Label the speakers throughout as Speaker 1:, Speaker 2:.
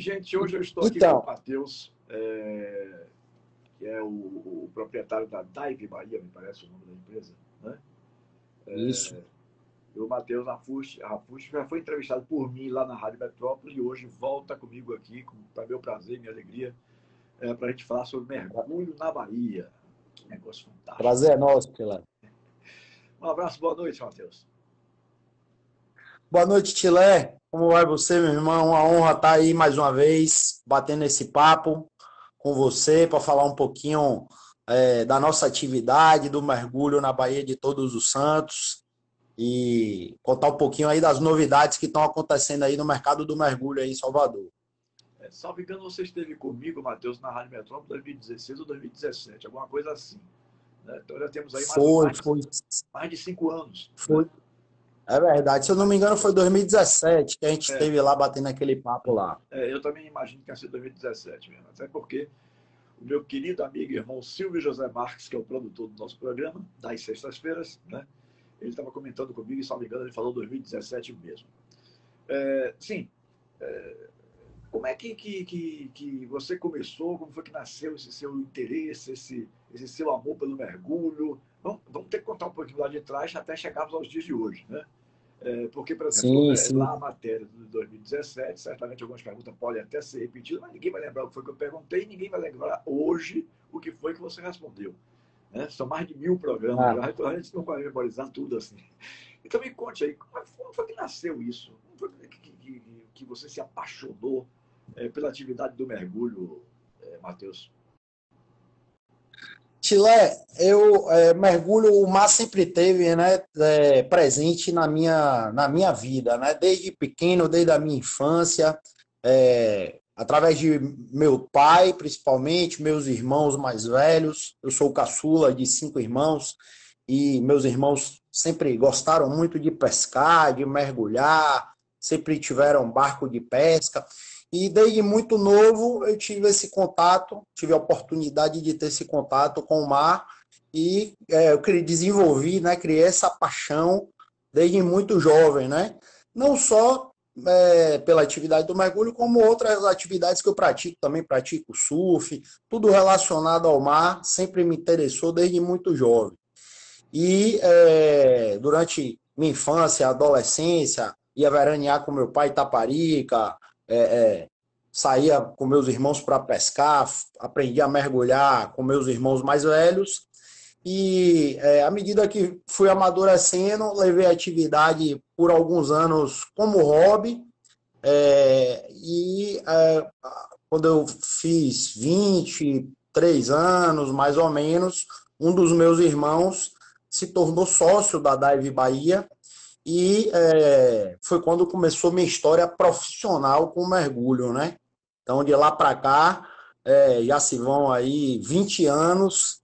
Speaker 1: gente, hoje eu estou aqui com o
Speaker 2: Então,
Speaker 1: Matheus, que é o proprietário da Dive Bahia, me parece o nome da empresa, né?
Speaker 2: isso.
Speaker 1: E o Matheus Rafucci já foi entrevistado por mim lá na Rádio Metrópole e hoje volta comigo aqui, para meu prazer e minha alegria, para a gente falar sobre mergulho na Bahia. Que negócio fantástico.
Speaker 2: Prazer é nosso, Tilé.
Speaker 1: Um abraço, boa noite, Matheus.
Speaker 2: Boa noite, Tilé. Como vai você, meu irmão? Uma honra estar aí mais uma vez, batendo esse papo com você para falar um pouquinho da nossa atividade, do mergulho na Baía de Todos os Santos e contar um pouquinho aí das novidades que estão acontecendo aí no mercado do mergulho aí em Salvador.
Speaker 1: Salvo engano, você esteve comigo, Matheus, na Rádio Metrópole 2016 ou 2017, alguma coisa assim. Né? Então já temos aí
Speaker 2: Foi, foi,
Speaker 1: mais de 5 anos. Né?
Speaker 2: foi. É verdade. Se eu não me engano, foi 2017 que a gente esteve lá batendo aquele papo lá.
Speaker 1: Eu também imagino que tenha sido 2017 mesmo. Até porque o meu querido amigo e irmão Silvio José Marques, que é o produtor do nosso programa, das sextas-feiras, né? Ele estava comentando comigo e, se não me engano, ele falou 2017 mesmo. Sim. Como é que você começou? Como foi que nasceu esse seu interesse, esse seu amor pelo mergulho? Vamos ter que contar um pouquinho lá de trás até chegarmos aos dias de hoje, né? Porque, por exemplo,
Speaker 2: Sim, sim.
Speaker 1: lá a matéria de 2017, certamente algumas perguntas podem até ser repetidas, mas ninguém vai lembrar o que foi que eu perguntei e ninguém vai lembrar hoje o que foi que você respondeu. Né? São mais de 1000 programas
Speaker 2: Ah,
Speaker 1: já, então a gente não vai memorizar tudo assim. Então me conte aí, como foi que nasceu isso? Como foi que você se apaixonou pela atividade do mergulho, Matheus?
Speaker 2: Tilé, mergulho, o mar sempre teve, né, presente na minha vida, né, desde pequeno, desde a minha infância, através de meu pai, principalmente, meus irmãos mais velhos, eu sou o caçula de 5 irmãos, e meus irmãos sempre gostaram muito de pescar, de mergulhar, sempre tiveram barco de pesca, e desde muito novo eu tive esse contato, tive a oportunidade de ter esse contato com o mar e eu desenvolvi, né, criei essa paixão desde muito jovem, né? Não só pela atividade do mergulho, como outras atividades que eu pratico, também pratico surf, tudo relacionado ao mar, sempre me interessou desde muito jovem. E durante minha infância, adolescência, ia veranear com meu pai em Itaparica, é, é, saía com meus irmãos para pescar, aprendi a mergulhar com meus irmãos mais velhos. E à medida que fui amadurecendo, levei a atividade por alguns anos como hobby. Quando eu fiz 23 anos, mais ou menos, um dos meus irmãos se tornou sócio da Dive Bahia e foi quando começou minha história profissional com mergulho, né? Então, de lá para cá, já se vão aí 20 anos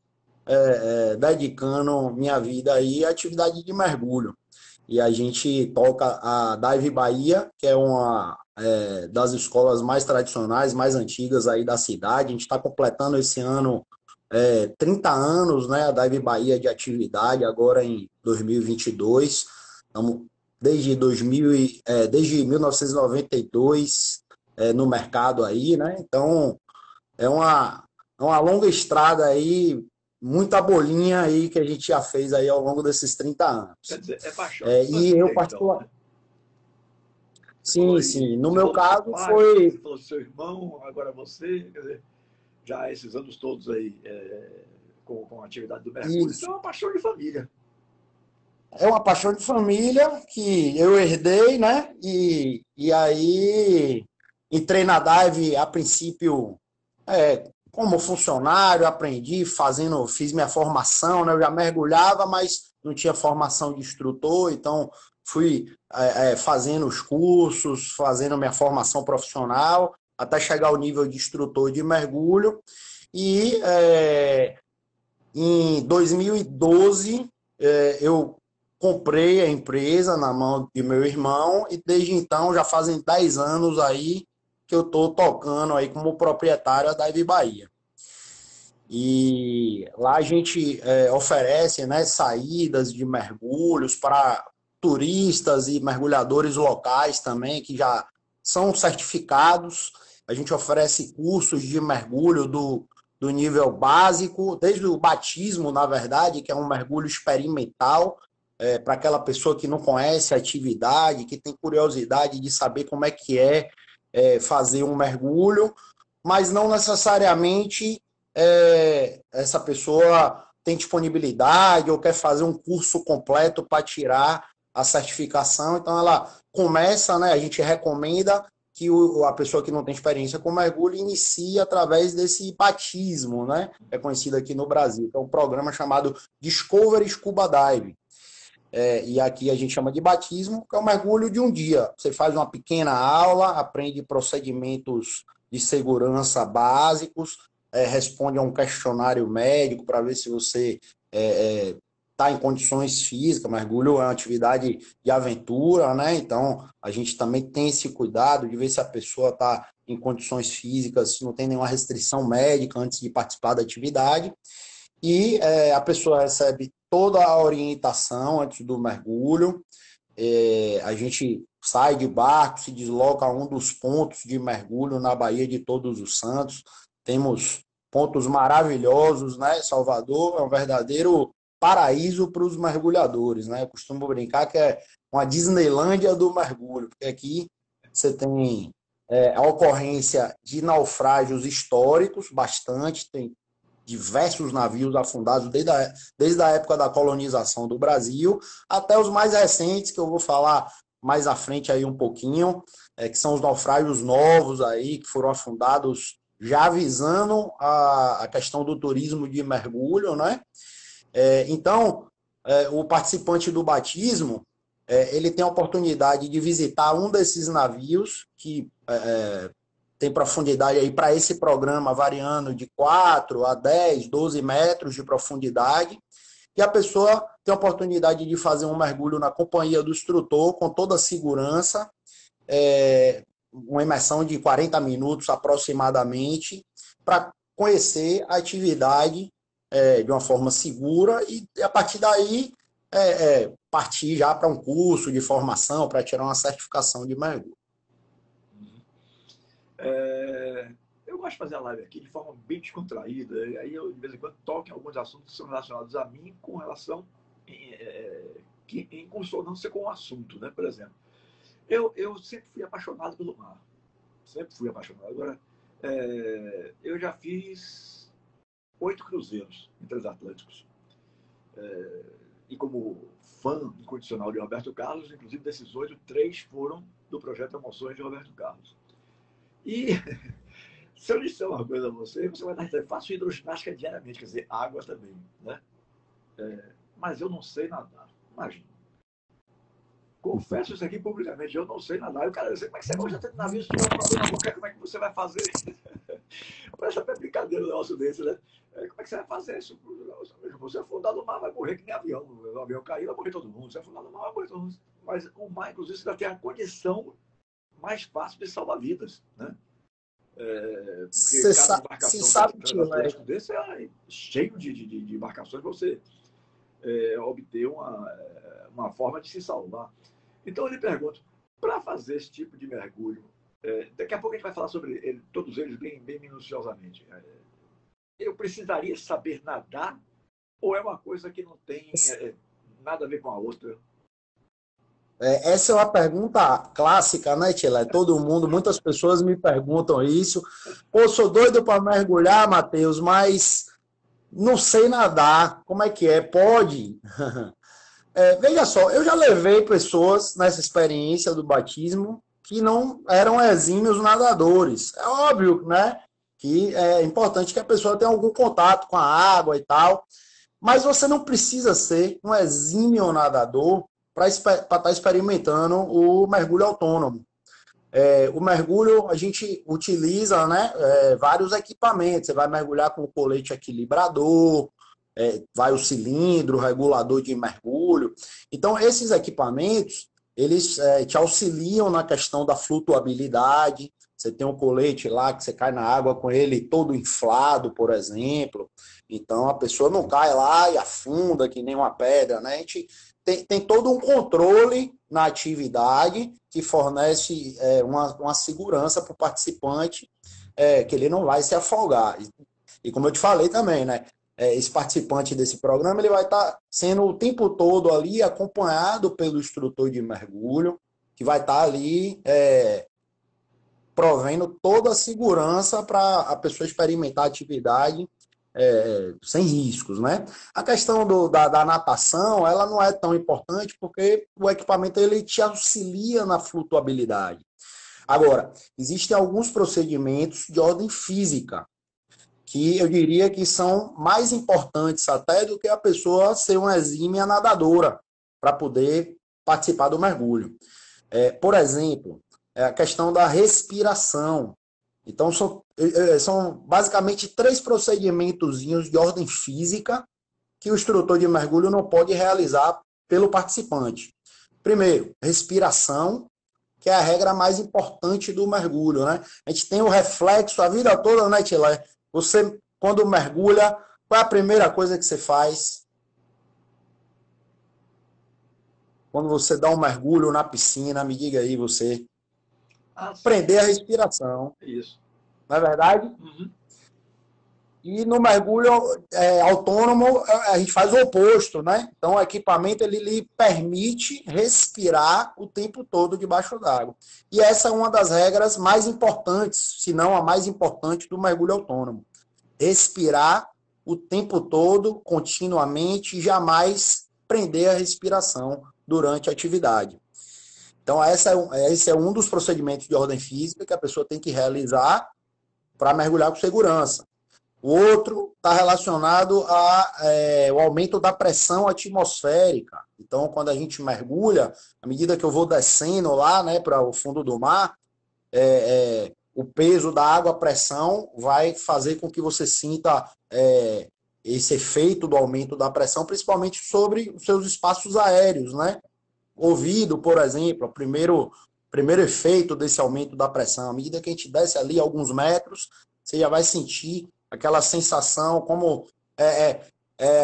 Speaker 2: dedicando minha vida aí à atividade de mergulho. E a gente toca a Dive Bahia, que é uma das escolas mais tradicionais, mais antigas aí da cidade. A gente está completando esse ano 30 anos, né, a Dive Bahia de atividade, agora em 2022. Estamos desde 1992 no mercado aí, né? Então, é uma longa estrada aí, muita bolinha aí que a gente já fez aí ao longo desses 30
Speaker 1: Quer
Speaker 2: anos.
Speaker 1: dizer, é paixão de
Speaker 2: E eu
Speaker 1: família, então,
Speaker 2: particular.
Speaker 1: né? Você falou
Speaker 2: Sim,
Speaker 1: aí,
Speaker 2: sim. No
Speaker 1: você
Speaker 2: meu
Speaker 1: falou do seu
Speaker 2: caso
Speaker 1: pai, você
Speaker 2: foi
Speaker 1: falou do seu irmão, agora você, quer dizer, já esses anos todos aí com a atividade do mergulho, então
Speaker 2: isso.
Speaker 1: é uma paixão de família.
Speaker 2: É uma paixão de família que eu herdei, né? E aí entrei na Dive a princípio como funcionário, aprendi fiz minha formação, né? Eu já mergulhava, mas não tinha formação de instrutor, então fui fazendo os cursos, fazendo minha formação profissional, até chegar ao nível de instrutor de mergulho. E em 2012 eu comprei a empresa na mão de meu irmão e desde então já fazem 10 anos aí que eu estou tocando aí como proprietário da Dive Bahia. E lá a gente oferece, né, saídas de mergulhos para turistas e mergulhadores locais também, que já são certificados. A gente oferece cursos de mergulho do nível básico, desde o batismo, na verdade, que é um mergulho experimental, para aquela pessoa que não conhece a atividade, que tem curiosidade de saber como é fazer um mergulho, mas não necessariamente essa pessoa tem disponibilidade ou quer fazer um curso completo para tirar a certificação. Então, ela começa, né? A gente recomenda que a pessoa que não tem experiência com mergulho inicie através desse batismo, né? É conhecido aqui no Brasil, que é um programa chamado Discovery Scuba Dive. E aqui a gente chama de batismo, que é um mergulho de um dia. Você faz uma pequena aula, aprende procedimentos de segurança básicos, responde a um questionário médico para ver se você está em condições físicas. Mergulho é uma atividade de aventura, né? Então a gente também tem esse cuidado de ver se a pessoa está em condições físicas, se não tem nenhuma restrição médica antes de participar da atividade. E a pessoa recebe toda a orientação antes do mergulho. A gente sai de barco, se desloca a um dos pontos de mergulho na Baía de Todos os Santos. Temos pontos maravilhosos, né? Salvador é um verdadeiro paraíso para os mergulhadores, né? Eu costumo brincar que é uma Disneylândia do mergulho, porque aqui você tem a ocorrência de naufrágios históricos, bastante, tem diversos navios afundados desde a época da colonização do Brasil até os mais recentes, que eu vou falar mais à frente aí um pouquinho, que são os naufrágios novos aí, que foram afundados já avisando a questão do turismo de mergulho, né? Então, o participante do batismo, ele tem a oportunidade de visitar um desses navios que tem profundidade aí para esse programa variando de 4 a 10, 12 metros de profundidade, e a pessoa tem a oportunidade de fazer um mergulho na companhia do instrutor com toda a segurança, uma imersão de 40 minutos aproximadamente, para conhecer a atividade de uma forma segura e a partir daí partir já para um curso de formação para tirar uma certificação de mergulho.
Speaker 1: Eu gosto de fazer a live aqui de forma bem descontraída, aí eu de vez em quando toco em alguns assuntos que são relacionados a mim com relação em consonância com o assunto, né? Por exemplo, eu sempre fui apaixonado pelo mar, sempre fui apaixonado. Agora, eu já fiz 8 cruzeiros em transatlânticos, e como fã incondicional de Roberto Carlos, inclusive desses 8, 3 foram do projeto Emoções de Roberto Carlos. E se eu disser uma coisa a você, você vai dizer, faço hidroginástica diariamente, quer dizer, água também, né? Mas eu não sei nadar, imagina. Confesso isso aqui publicamente, eu não sei nadar. O cara diz, como é que você gosta de navio? Se tiver um problema qualquer, como é que você vai fazer? Parece até brincadeira um negócio desse, né? Como é que você vai fazer isso? Você afundar no mar, vai morrer que nem avião. O avião cair, vai morrer todo mundo. Se afundar no mar, vai morrer todo mundo. Mas o mar, inclusive, você tem a condição mais fácil de salvar vidas, né? Porque cada embarcação transatlântico desse é cheio de embarcações para você obter uma forma de se salvar. Então eu lhe pergunto, para fazer esse tipo de mergulho, daqui a pouco a gente vai falar sobre todos eles bem minuciosamente. Eu precisaria saber nadar ou é uma coisa que não tem nada a ver com a outra?
Speaker 2: Essa é uma pergunta clássica, né, Tchela? Muitas pessoas me perguntam isso. Pô, sou doido para mergulhar, Matheus, mas não sei nadar. Como é que é? Pode? Veja só, eu já levei pessoas nessa experiência do batismo que não eram exímios nadadores. É óbvio, né, que é importante que a pessoa tenha algum contato com a água e tal, mas você não precisa ser um exímio nadador para estar experimentando o mergulho autônomo. O mergulho, a gente utiliza, né, vários equipamentos. Você vai mergulhar com o colete equilibrador, vai o cilindro, regulador de mergulho. Então, esses equipamentos, eles te auxiliam na questão da flutuabilidade. Você tem um colete lá que você cai na água com ele todo inflado, por exemplo. Então, a pessoa não cai lá e afunda que nem uma pedra, né? A gente tem todo um controle na atividade que fornece uma segurança para o participante, que ele não vai se afogar. E como eu te falei também, né? Esse participante desse programa ele vai estar sendo o tempo todo ali acompanhado pelo instrutor de mergulho, que vai estar ali provendo toda a segurança para a pessoa experimentar a atividade sem riscos, né? A questão da natação, ela não é tão importante porque o equipamento ele te auxilia na flutuabilidade. Agora, existem alguns procedimentos de ordem física que eu diria que são mais importantes até do que a pessoa ser uma exímia nadadora para poder participar do mergulho. Por exemplo, a questão da respiração. Então, são basicamente 3 procedimentos de ordem física que o instrutor de mergulho não pode realizar pelo participante. Primeiro, respiração, que é a regra mais importante do mergulho, né? A gente tem o reflexo a vida toda, né, Tilé? Você, quando mergulha, qual é a primeira coisa que você faz? Quando você dá um mergulho na piscina, me diga aí você. Prender a respiração.
Speaker 1: Isso.
Speaker 2: Não é verdade?
Speaker 1: Uhum.
Speaker 2: E no mergulho autônomo, a gente faz o oposto, né? Então, o equipamento ele lhe permite respirar o tempo todo debaixo d'água. E essa é uma das regras mais importantes, se não a mais importante, do mergulho autônomo. Respirar o tempo todo, continuamente, e jamais prender a respiração durante a atividade. Então, esse é um dos procedimentos de ordem física que a pessoa tem que realizar para mergulhar com segurança. O outro está relacionado ao aumento da pressão atmosférica. Então, quando a gente mergulha, à medida que eu vou descendo lá, né, para o fundo do mar, o peso da água, a pressão, vai fazer com que você sinta esse efeito do aumento da pressão, principalmente sobre os seus espaços aéreos, né? Ouvido, por exemplo, o primeiro efeito desse aumento da pressão. À medida que a gente desce ali alguns metros, você já vai sentir aquela sensação, como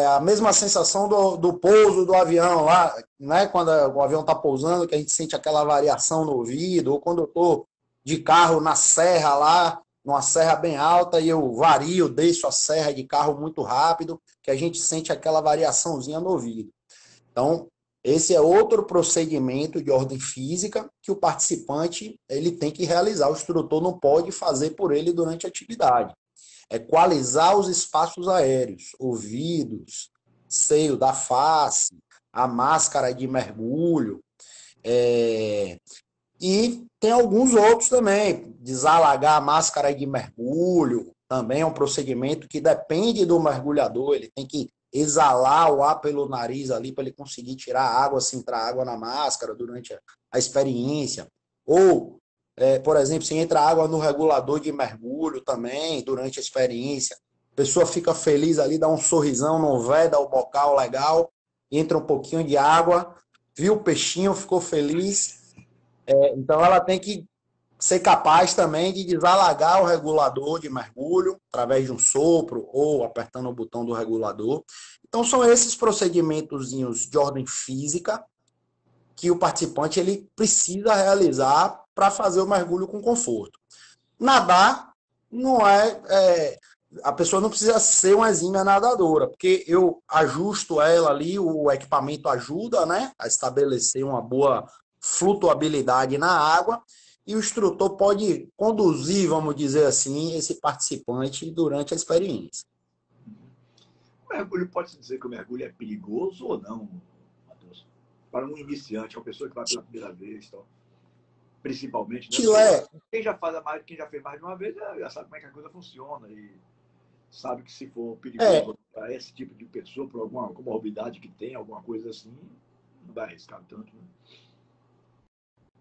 Speaker 2: a mesma sensação do pouso do avião lá, né? Quando o avião está pousando, que a gente sente aquela variação no ouvido, ou quando eu estou de carro na serra lá, numa serra bem alta, e eu vario, desço a serra de carro muito rápido, que a gente sente aquela variaçãozinha no ouvido. Então, esse é outro procedimento de ordem física que o participante ele tem que realizar. O instrutor não pode fazer por ele durante a atividade. Equalizar os espaços aéreos, ouvidos, seio da face, a máscara de mergulho. E tem alguns outros também. Desalagar a máscara de mergulho também é um procedimento que depende do mergulhador. Ele tem que exalar o ar pelo nariz ali para ele conseguir tirar a água, se entrar água na máscara durante a experiência. Ou, por exemplo, se entra água no regulador de mergulho também durante a experiência. A pessoa fica feliz ali, dá um sorrisão, não veda o bocal legal, entra um pouquinho de água, viu o peixinho, ficou feliz. Então ela tem que ser capaz também de desalagar o regulador de mergulho através de um sopro ou apertando o botão do regulador. Então são esses procedimentos de ordem física que o participante ele precisa realizar para fazer o mergulho com conforto. Nadar não a pessoa não precisa ser uma exímia nadadora, porque eu ajusto ela ali, o equipamento ajuda, né, a estabelecer uma boa flutuabilidade na água, e o instrutor pode conduzir, vamos dizer assim, esse participante durante a experiência.
Speaker 1: O mergulho, pode-se dizer que o mergulho é perigoso ou não, Matheus? Para um iniciante, uma pessoa que vai pela primeira vez, então, principalmente, né?
Speaker 2: Tilé.
Speaker 1: Quem já fez mais de uma vez já sabe como é que a coisa funciona e sabe que se for perigoso para esse tipo de pessoa, por alguma comorbidade que tem, alguma coisa assim, não vai arriscar tanto, né?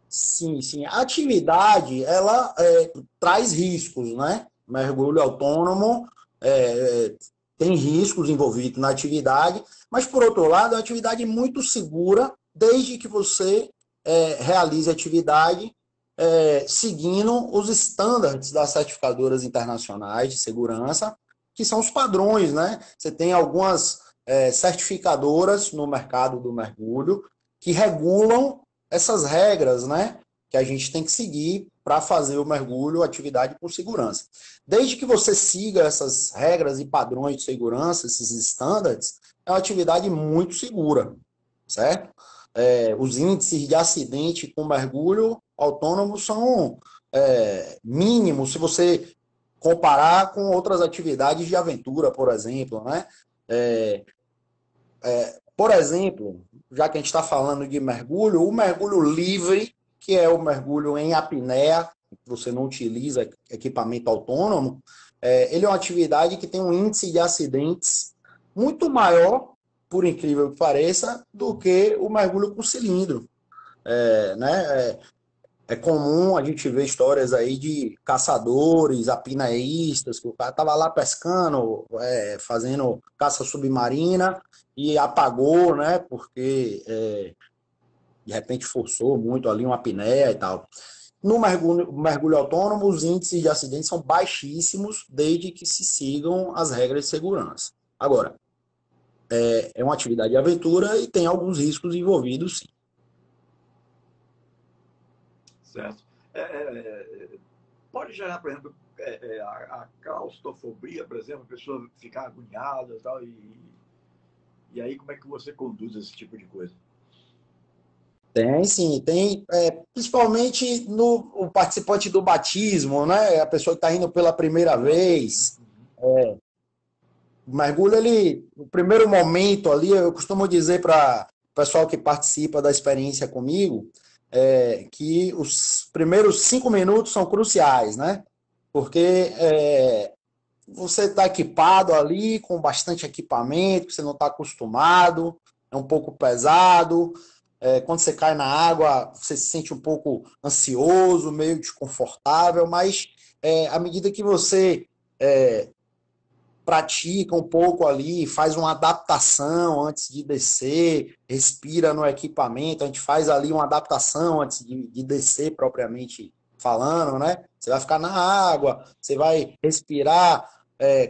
Speaker 2: Sim, sim. A atividade, ela traz riscos, né? Mergulho autônomo tem riscos envolvidos na atividade, mas, por outro lado, é uma atividade muito segura, desde que você realize a atividade seguindo os estándares das certificadoras internacionais de segurança, que são os padrões, né? Você tem algumas certificadoras no mercado do mergulho que regulam essas regras, né, que a gente tem que seguir para fazer o mergulho, atividade com segurança. Desde que você siga essas regras e padrões de segurança, esses standards, é uma atividade muito segura, certo? Os índices de acidente com mergulho autônomo são mínimos se você comparar com outras atividades de aventura, por exemplo, né? É, por exemplo, já que a gente está falando de mergulho, o mergulho livre, que é o mergulho em apneia, você não utiliza equipamento autônomo, ele é uma atividade que tem um índice de acidentes muito maior, por incrível que pareça, do que o mergulho com cilindro. Né? É comum a gente ver histórias aí de caçadores, apneístas, que o cara estava lá pescando, fazendo caça submarina e apagou, né? Porque de repente forçou muito ali uma apneia e tal. No mergulho autônomo, os índices de acidentes são baixíssimos, desde que se sigam as regras de segurança. Agora, é uma atividade de aventura e tem alguns riscos envolvidos, sim.
Speaker 1: Certo. Pode gerar, por exemplo, a claustrofobia, por exemplo, a pessoa ficar agoniada e tal, e aí como é que você conduz esse tipo de coisa?
Speaker 2: Tem, sim, tem, principalmente no o participante do batismo, né? A pessoa que está indo pela primeira
Speaker 1: Do acesso, né?
Speaker 2: vez. O mergulho, ele, no primeiro momento ali, eu costumo dizer para o pessoal que participa da experiência comigo, que os primeiros 5 minutos são cruciais, né? Porque você está equipado ali, com bastante equipamento, você não está acostumado, é um pouco pesado. Quando você cai na água, você se sente um pouco ansioso, meio desconfortável, mas à medida que você é, pratica um pouco ali, faz uma adaptação antes de descer, respira no equipamento, a gente faz ali uma adaptação antes de descer propriamente falando, né? Você vai ficar na água, você vai respirar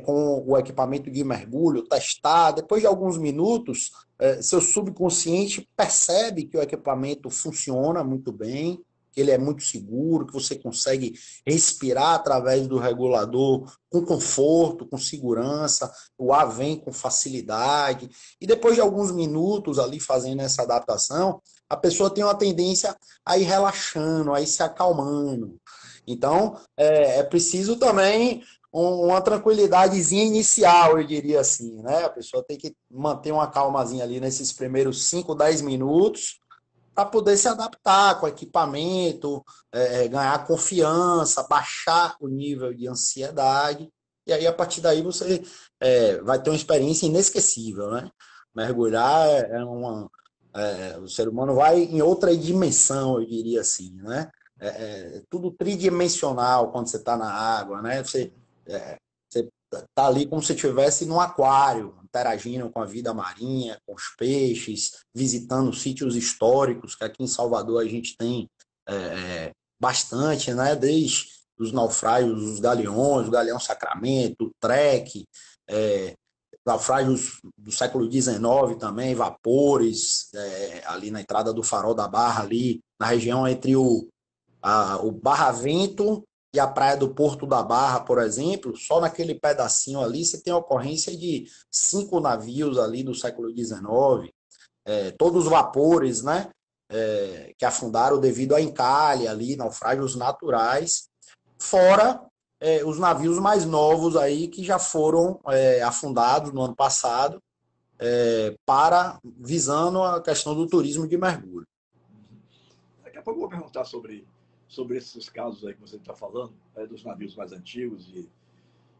Speaker 2: com o equipamento de mergulho, testar. Depois de alguns minutos, seu subconsciente percebe que o equipamento funciona muito bem, que ele é muito seguro, que você consegue respirar através do regulador com conforto, com segurança, o ar vem com facilidade. E depois de alguns minutos ali fazendo essa adaptação, a pessoa tem uma tendência a ir relaxando, a ir se acalmando. Então, é preciso também uma tranquilidadezinha inicial, eu diria assim, né? A pessoa tem que manter uma calmazinha ali nesses primeiros 5, 10 minutos, para poder se adaptar com o equipamento, ganhar confiança, baixar o nível de ansiedade, e aí a partir daí você vai ter uma experiência inesquecível, né? Mergulhar o ser humano vai em outra dimensão, eu diria assim, né? Tudo tridimensional quando você está na água, né? Você tá ali como se estivesse num aquário, interagindo com a vida marinha, com os peixes, visitando sítios históricos, que aqui em Salvador a gente tem bastante, né? Desde os naufrágios, os galeões, o Galeão Sacramento, o Trek, é, naufrágios do século XIX também, vapores, ali na entrada do Farol da Barra, ali na região entre o Barravento e a praia do Porto da Barra, por exemplo, só naquele pedacinho ali você tem a ocorrência de 5 navios ali do século XIX, todos os vapores, né, que afundaram devido a encalhe ali, naufrágios naturais, fora os navios mais novos aí que já foram afundados no ano passado, para visando a questão do turismo de mergulho.
Speaker 1: Daqui a pouco eu vou perguntar sobre esses casos aí que você está falando, dos navios mais antigos e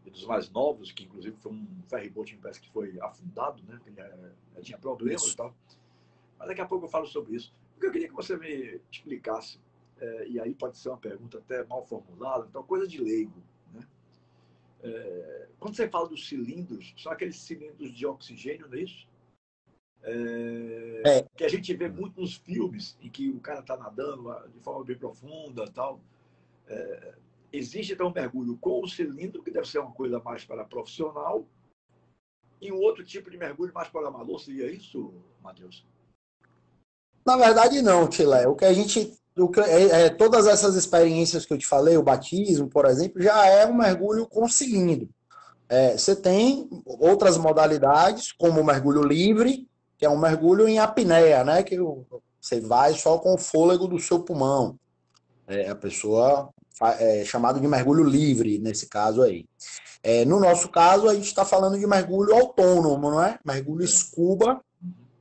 Speaker 1: dos mais novos, que inclusive foi um ferryboat, me parece que foi afundado, né? Porque ele tinha problemas e
Speaker 2: Isso.
Speaker 1: tal. Mas daqui a pouco eu falo sobre isso. O que eu queria que você me explicasse, e aí pode ser uma pergunta até mal formulada, então coisa de leigo, né? Quando você fala dos cilindros, são aqueles cilindros de oxigênio, não é isso?
Speaker 2: É,
Speaker 1: Que a gente vê muito nos filmes, em que o cara está nadando de forma bem profunda e tal. Existe então um mergulho com o cilindro, que deve ser uma coisa mais para profissional, e um outro tipo de mergulho mais para amador. Seria isso, Matheus?
Speaker 2: Na verdade, não, Tilé. O que a gente. Todas essas experiências que eu te falei, o batismo, por exemplo, já é um mergulho com cilindro. Você tem outras modalidades, como o mergulho livre, que é um mergulho em apneia, né? Que você vai só com o fôlego do seu pulmão. A pessoa é chamado de mergulho livre, nesse caso aí. No nosso caso, a gente está falando de mergulho autônomo, não é? Mergulho scuba,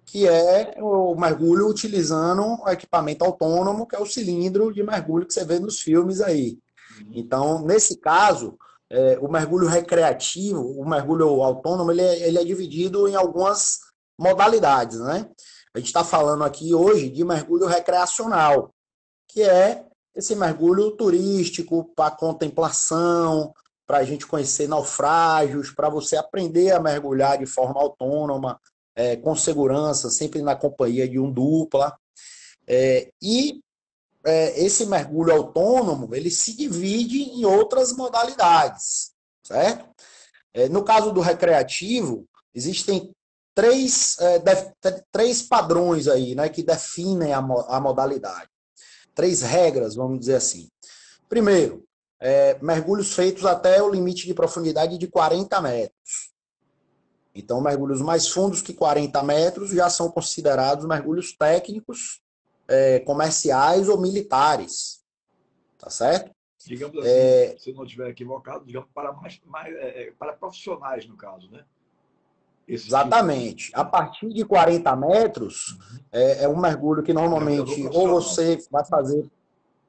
Speaker 2: que é o mergulho utilizando um equipamento autônomo, que é o cilindro de mergulho que você vê nos filmes aí. Então, nesse caso, o mergulho recreativo, o mergulho autônomo, ele é dividido em algumas modalidades, né? A gente está falando aqui hoje de mergulho recreacional, que é esse mergulho turístico para contemplação, para a gente conhecer naufrágios, para você aprender a mergulhar de forma autônoma, com segurança, sempre na companhia de um dupla. Esse mergulho autônomo, ele se divide em outras modalidades, certo? No caso do recreativo, existem três padrões aí, né, que definem a modalidade. Três regras, vamos dizer assim. Primeiro, mergulhos feitos até o limite de profundidade de 40 metros. Então, mergulhos mais fundos que 40 metros já são considerados mergulhos técnicos, comerciais ou militares. Tá certo?
Speaker 1: Digamos assim, se eu não estiver equivocado, digamos para profissionais, no caso, né?
Speaker 2: Exatamente. A partir de 40 metros, é um mergulho que normalmente ou você vai fazer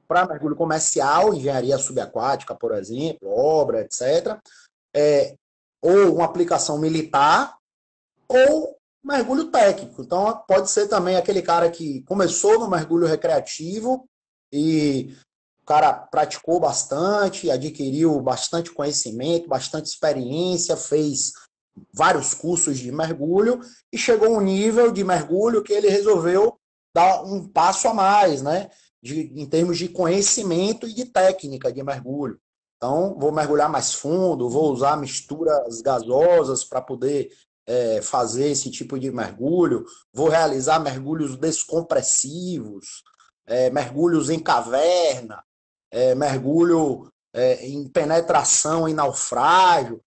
Speaker 2: para mergulho comercial, engenharia subaquática, por exemplo, obra, etc. Ou uma aplicação militar, ou mergulho técnico. Então, pode ser também aquele cara que começou no mergulho recreativo e o cara praticou bastante, adquiriu bastante conhecimento, bastante experiência, fez vários cursos de mergulho e chegou a um nível de mergulho que ele resolveu dar um passo a mais, né? Em termos de conhecimento e de técnica de mergulho. Então, vou mergulhar mais fundo, vou usar misturas gasosas para poder fazer esse tipo de mergulho, vou realizar mergulhos descompressivos, mergulhos em caverna, mergulho em penetração em naufrágio.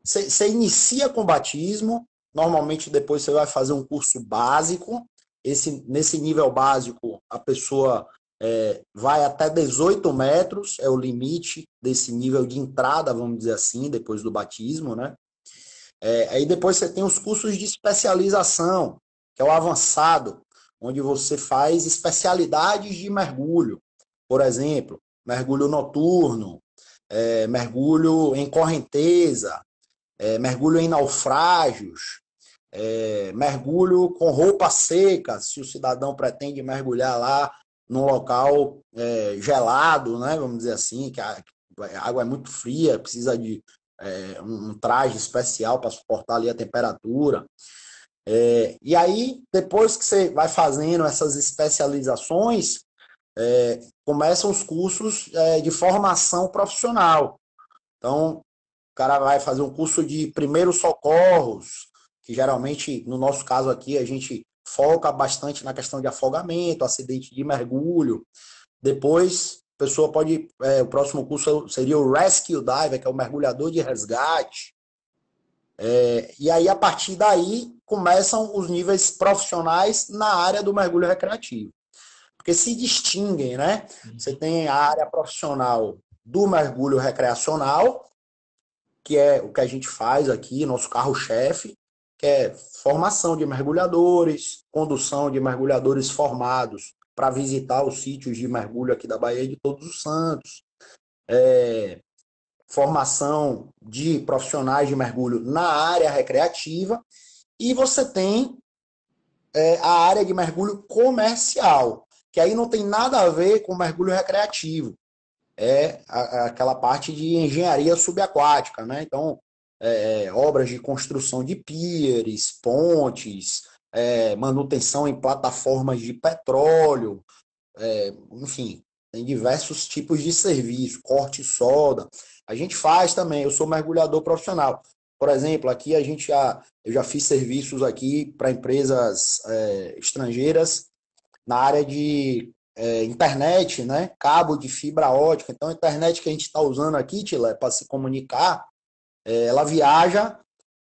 Speaker 2: Você inicia com batismo, normalmente depois você vai fazer um curso básico. Nesse nível básico, a pessoa vai até 18 metros, é o limite desse nível de entrada, vamos dizer assim, depois do batismo, né? Aí depois você tem os cursos de especialização, que é o avançado, onde você faz especialidades de mergulho. Por exemplo, mergulho noturno, mergulho em correnteza, mergulho em naufrágios, mergulho com roupa seca, se o cidadão pretende mergulhar lá num local gelado, né, vamos dizer assim, que a água é muito fria, precisa de um traje especial para suportar ali a temperatura. E aí, depois que você vai fazendo essas especializações, começam os cursos de formação profissional. Então, o cara vai fazer um curso de primeiros socorros, que geralmente, no nosso caso aqui, a gente foca bastante na questão de afogamento, acidente de mergulho. Depois, a pessoa pode... o próximo curso seria o Rescue Diver, que é o mergulhador de resgate. E aí, a partir daí, começam os níveis profissionais na área do mergulho recreativo. Porque se distinguem, né? Você tem a área profissional do mergulho recreacional, que é o que a gente faz aqui, nosso carro-chefe, que é formação de mergulhadores, condução de mergulhadores formados para visitar os sítios de mergulho aqui da Baía de Todos os Santos, formação de profissionais de mergulho na área recreativa, e você tem a área de mergulho comercial, que aí não tem nada a ver com mergulho recreativo. Aquela parte de engenharia subaquática, né? Então, obras de construção de piers, pontes, manutenção em plataformas de petróleo, enfim, tem diversos tipos de serviço, corte e solda. A gente faz também, eu sou mergulhador profissional. Por exemplo, aqui eu já fiz serviços aqui para empresas estrangeiras na área de internet, né? Cabo de fibra ótica. Então, a internet que a gente está usando aqui, Tilé, para se comunicar, ela viaja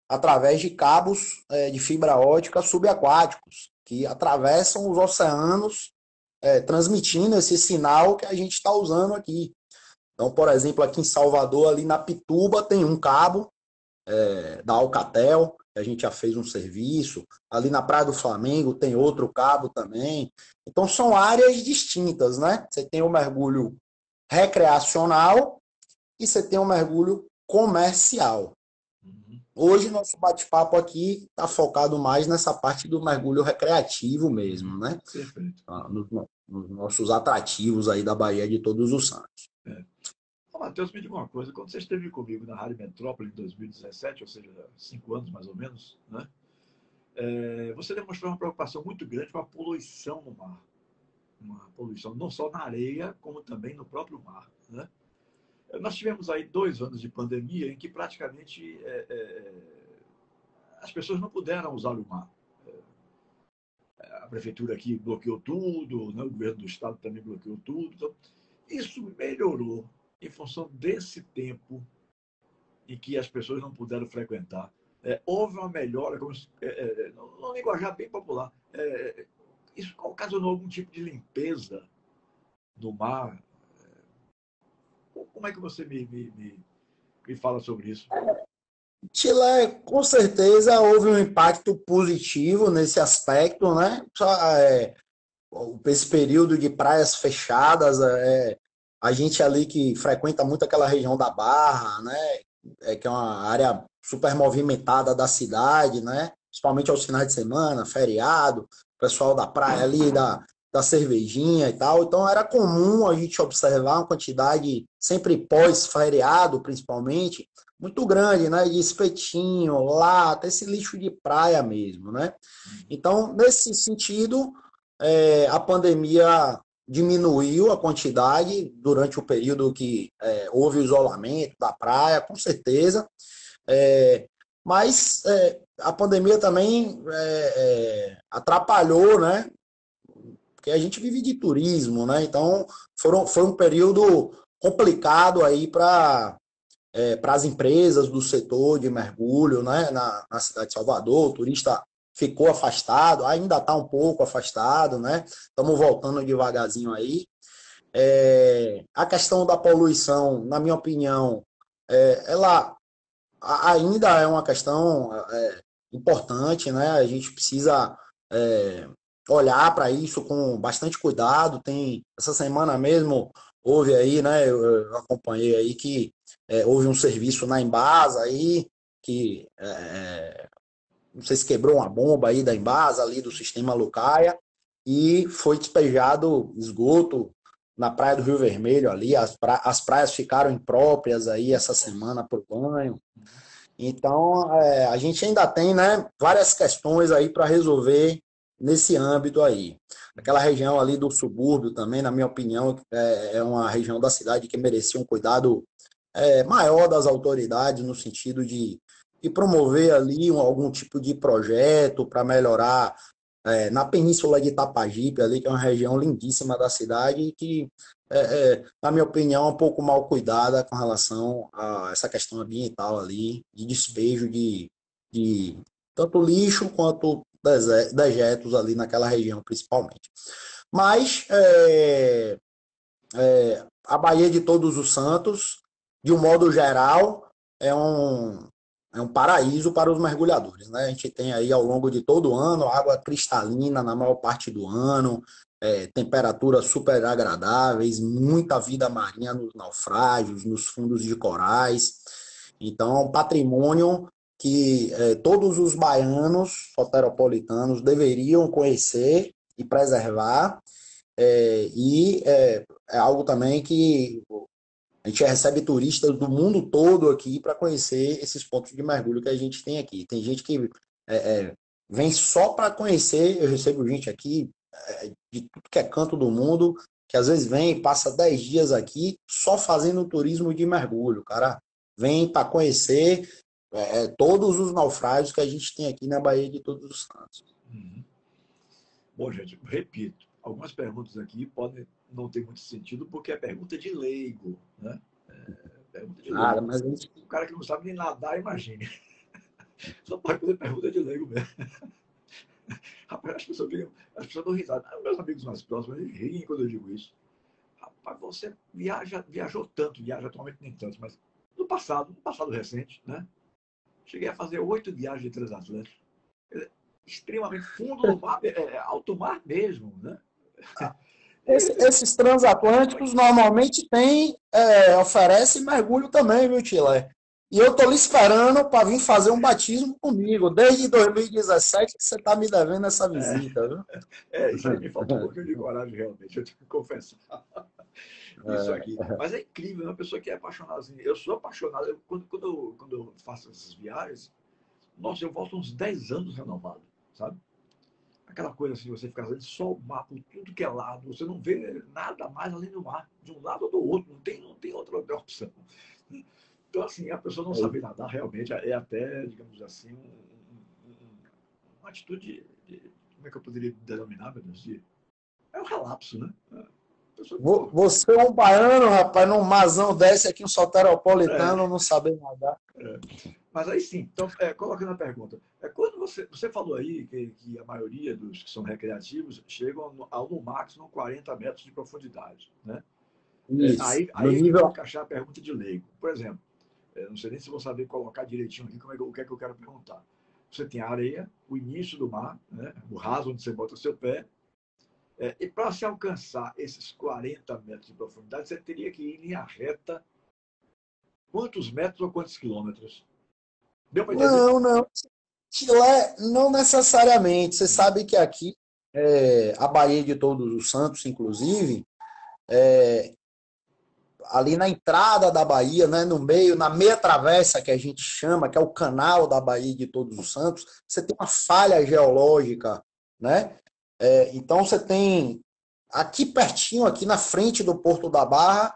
Speaker 2: através de cabos de fibra ótica subaquáticos, que atravessam os oceanos, transmitindo esse sinal que a gente está usando aqui. Então, por exemplo, aqui em Salvador, ali na Pituba, tem um cabo da Alcatel, que a gente já fez um serviço. Ali na Praia do Flamengo tem outro cabo também. Então, são áreas distintas, né? Você tem o mergulho recreacional e você tem o mergulho comercial. Hoje, nosso bate-papo aqui está focado mais nessa parte do mergulho recreativo mesmo, né?
Speaker 1: Perfeito.
Speaker 2: Nos nossos atrativos aí da Baía de Todos os Santos.
Speaker 1: Ô, Matheus, me diga uma coisa. Quando você esteve comigo na Rádio Metrópole em 2017, ou seja, 5 anos mais ou menos, né? Você demonstrou uma preocupação muito grande com a poluição no mar. Uma poluição não só na areia, como também no próprio mar, né? Nós tivemos aí 2 anos de pandemia em que praticamente as pessoas não puderam usar o mar. A prefeitura aqui bloqueou tudo, né? O governo do estado também bloqueou tudo. Então, isso melhorou em função desse tempo em que as pessoas não puderam frequentar. Houve uma melhora, num linguajar bem popular. Isso ocasionou algum tipo de limpeza no mar. Como é que você me fala sobre isso?
Speaker 2: Chile, com certeza, houve um impacto positivo nesse aspecto, né? Esse período de praias fechadas, a gente ali que frequenta muito aquela região da Barra, né? Que é uma área super movimentada da cidade, né? Principalmente aos finais de semana, feriado, o pessoal da praia ali, da cervejinha e tal. Então era comum a gente observar uma quantidade, sempre pós-feriado, principalmente, muito grande, né? De espetinho, lata, esse lixo de praia mesmo, né? Então, nesse sentido, a pandemia diminuiu a quantidade durante o período que houve o isolamento da praia, com certeza. Mas a pandemia também atrapalhou, né? Porque a gente vive de turismo, né? Então, foi um período complicado aí para as empresas do setor de mergulho, né? Na cidade de Salvador. O turista ficou afastado, ainda está um pouco afastado, né? Estamos voltando devagarzinho aí. A questão da poluição, na minha opinião, ela ainda é uma questão importante, né? A gente precisa olhar para isso com bastante cuidado. Tem essa semana mesmo houve aí, né? Eu acompanhei aí que houve um serviço na Embasa aí que não sei se quebrou uma bomba aí da Embasa ali do sistema Lucaia e foi despejado esgoto na praia do Rio Vermelho ali. As praias ficaram impróprias aí essa semana para o banho. Então, a gente ainda tem, né, várias questões aí para resolver nesse âmbito aí. Aquela região ali do subúrbio também, na minha opinião, é uma região da cidade que merecia um cuidado maior das autoridades, no sentido de promover ali algum tipo de projeto para melhorar na Península de Itapajipe, ali, que é uma região lindíssima da cidade e que, na minha opinião, é um pouco mal cuidada com relação a essa questão ambiental ali, de despejo de tanto lixo quanto dejetos ali naquela região, principalmente. Mas a Baía de Todos os Santos, de um modo geral, é um paraíso para os mergulhadores, né? A gente tem aí ao longo de todo o ano água cristalina na maior parte do ano, temperaturas super agradáveis, muita vida marinha nos naufrágios, nos fundos de corais. Então, é um patrimônio que todos os baianos soteropolitanos deveriam conhecer e preservar. É algo também que a gente recebe turistas do mundo todo aqui para conhecer esses pontos de mergulho que a gente tem aqui. Tem gente que vem só para conhecer, eu recebo gente aqui de tudo que é canto do mundo, que às vezes vem e passa 10 dias aqui só fazendo turismo de mergulho. O cara vem para conhecer todos os naufrágios que a gente tem aqui na Baía de Todos os Santos.
Speaker 1: Bom, gente, repito, algumas perguntas aqui podem não ter muito sentido, porque é pergunta de leigo, né? Pergunta de
Speaker 2: Nada,
Speaker 1: leigo.
Speaker 2: mas a gente...
Speaker 1: O cara que não sabe nem nadar, imagine. Só pode fazer pergunta de leigo mesmo. Rapaz, as pessoas dão risada. Meus amigos mais próximos, eles riem quando eu digo isso. Rapaz, você viajou tanto, viaja atualmente nem tanto, mas no passado recente, né? Cheguei a fazer 8 viagens de transatlântico. Extremamente fundo do mar, alto mar mesmo, né?
Speaker 2: Esses transatlânticos normalmente oferecem mergulho também, viu, Tila? E eu tô lhe esperando para vir fazer um batismo comigo. Desde 2017 que você está me devendo essa visita, viu?
Speaker 1: Isso aí me falta um pouquinho de coragem, realmente, eu tenho que confessar. Isso aqui. Mas é incrível, é uma pessoa que é apaixonada. Assim, eu sou apaixonado. Quando eu faço essas viagens, nossa, eu volto uns 10 anos renovado, sabe? Aquela coisa assim, você ficar fazendo só o mar por tudo que é lado, você não vê nada mais além do mar, de um lado ou do outro, não tem outra opção. Então, assim, a pessoa não saber nadar realmente é até, digamos assim, uma atitude, como é que eu poderia denominar, meu Deus? É um relapso, né?
Speaker 2: Você é um baiano, rapaz, num marzão desse aqui, um soteropolitano,
Speaker 1: É,
Speaker 2: não saber nadar.
Speaker 1: mas aí sim, então, colocando a pergunta, quando você falou aí que a maioria dos que são recreativos chegam no máximo 40 metros de profundidade, né?
Speaker 2: Isso. No
Speaker 1: Aí é que eu vou
Speaker 2: nível.
Speaker 1: encaixar a pergunta de leigo. Por exemplo, não sei nem se vou saber colocar direitinho aqui o que é que eu quero perguntar. Você tem a areia, o início do mar, né? O raso onde você bota seu pé, e para se alcançar esses 40 metros de profundidade, você teria que ir em linha reta. Quantos metros ou quantos quilômetros? Deu para entender?
Speaker 2: Não. Chilé, não necessariamente. Você sabe que aqui, a Baía de Todos os Santos, inclusive, ali na entrada da Bahia, né, no meio, na meia travessa que a gente chama, que é o canal da Baía de Todos os Santos, você tem uma falha geológica, né? Então você tem aqui pertinho, aqui na frente do Porto da Barra,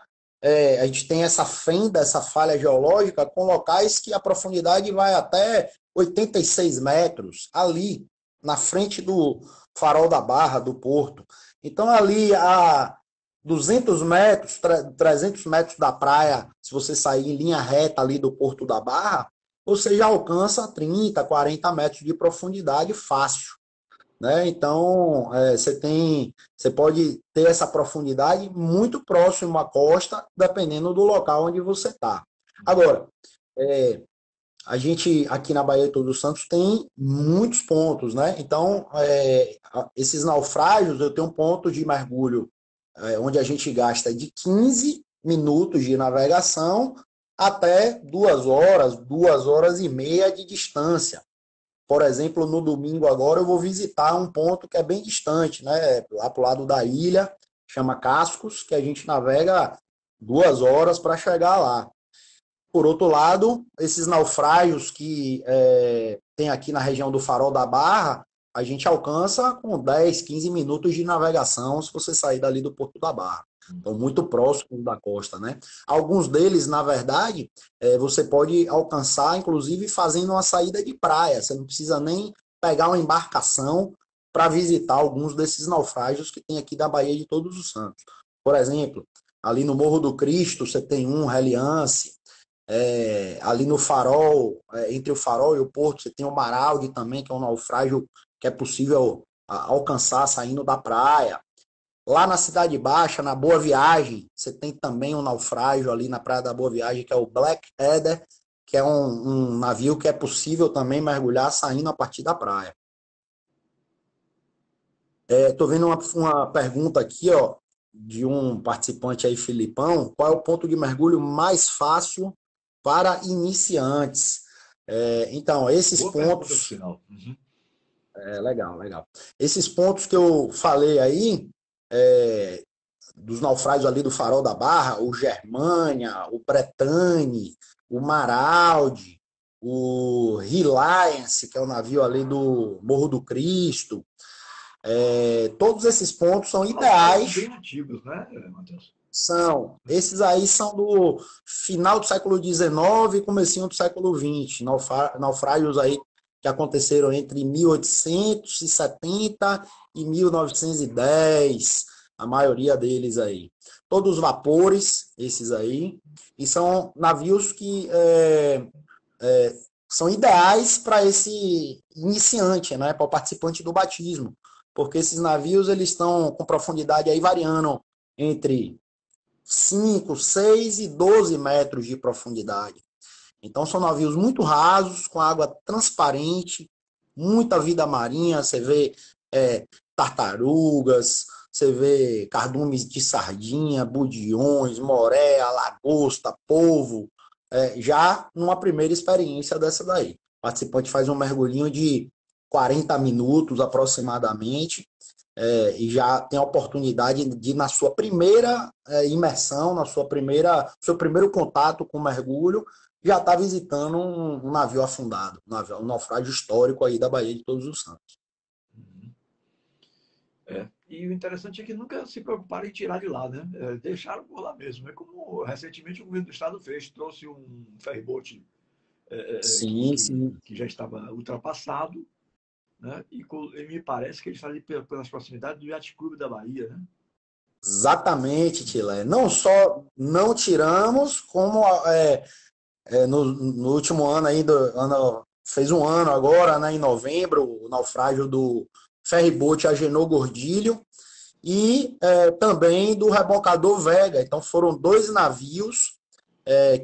Speaker 2: a gente tem essa fenda, essa falha geológica com locais que a profundidade vai até 86 metros, ali na frente do Farol da Barra, do Porto. Então ali a 200 metros, 300 metros da praia, se você sair em linha reta ali do Porto da Barra, você já alcança 30, 40 metros de profundidade fácil, né? Então, você pode ter essa profundidade muito próximo à costa, dependendo do local onde você está. Agora, a gente aqui na Baía de Todos os Santos tem muitos pontos, né? Então, esses naufrágios, eu tenho um ponto de mergulho onde a gente gasta de 15 minutos de navegação até 2 horas e meia de distância. Por exemplo, no domingo agora eu vou visitar um ponto que é bem distante, né? Lá para o lado da ilha, chama Cascos, que a gente navega 2 horas para chegar lá. Por outro lado, esses naufrágios que tem aqui na região do Farol da Barra, a gente alcança com 10, 15 minutos de navegação se você sair dali do Porto da Barra. Então, muito próximo da costa, né? Alguns deles, na verdade, você pode alcançar, inclusive, fazendo uma saída de praia. Você não precisa nem pegar uma embarcação para visitar alguns desses naufrágios que tem aqui da Baía de Todos os Santos. Por exemplo, ali no Morro do Cristo, você tem um Reliance. Ali no Farol, entre o Farol e o Porto, você tem o Maraldi também, que é um naufrágio que é possível alcançar saindo da praia. Lá na Cidade Baixa, na Boa Viagem, você tem também um naufrágio ali na Praia da Boa Viagem, que é o Black Adder, que é um navio que é possível também mergulhar saindo a partir da praia. Estou vendo uma pergunta aqui, ó, de um participante aí, Filipão. Qual é o ponto de mergulho mais fácil para iniciantes? Então, esses
Speaker 1: Boa pergunta, por
Speaker 2: pontos...
Speaker 1: sinal. Uhum.
Speaker 2: Legal. Esses pontos que eu falei aí, dos naufrágios ali do Farol da Barra, o Germânia, o Bretagne, o Maraldi, o Reliance, que é o navio ali do Morro do Cristo, todos esses pontos são
Speaker 1: Naufrágios
Speaker 2: ideais.
Speaker 1: bem antigos, né, Matheus?
Speaker 2: Esses aí são do final do século XIX e comecinho do século XX, naufrágios aí que aconteceram entre 1870 e 1910, a maioria deles aí. Todos vapores, esses aí, e são navios que são ideais para esse iniciante, né, para o participante do batismo, porque esses navios eles estão com profundidade aí variando entre 5, 6 e 12 metros de profundidade. Então são navios muito rasos, com água transparente, muita vida marinha, você vê tartarugas, você vê cardumes de sardinha, budiões, moréia, lagosta, polvo, já numa primeira experiência dessa daí. O participante faz um mergulhinho de 40 minutos aproximadamente, e já tem a oportunidade de, na sua primeira imersão, seu primeiro contato com o mergulho, já está visitando um navio afundado, um naufrágio histórico aí da Baía de Todos os Santos.
Speaker 1: E o interessante é que nunca se preocuparam em tirar de lá, né? Deixaram por lá mesmo. É como recentemente o governo do estado fez, trouxe um ferryboat
Speaker 2: Sim, sim.
Speaker 1: que já estava ultrapassado, né? E me parece que ele está ali pelas proximidades do Yacht Clube da Bahia, né?
Speaker 2: Exatamente, Tilé. Não só não tiramos, como no último ano ainda, fez um ano agora, né, em novembro, o naufrágio do ferryboat Agenor Gordilho e também do rebocador Vega. Então foram 2 navios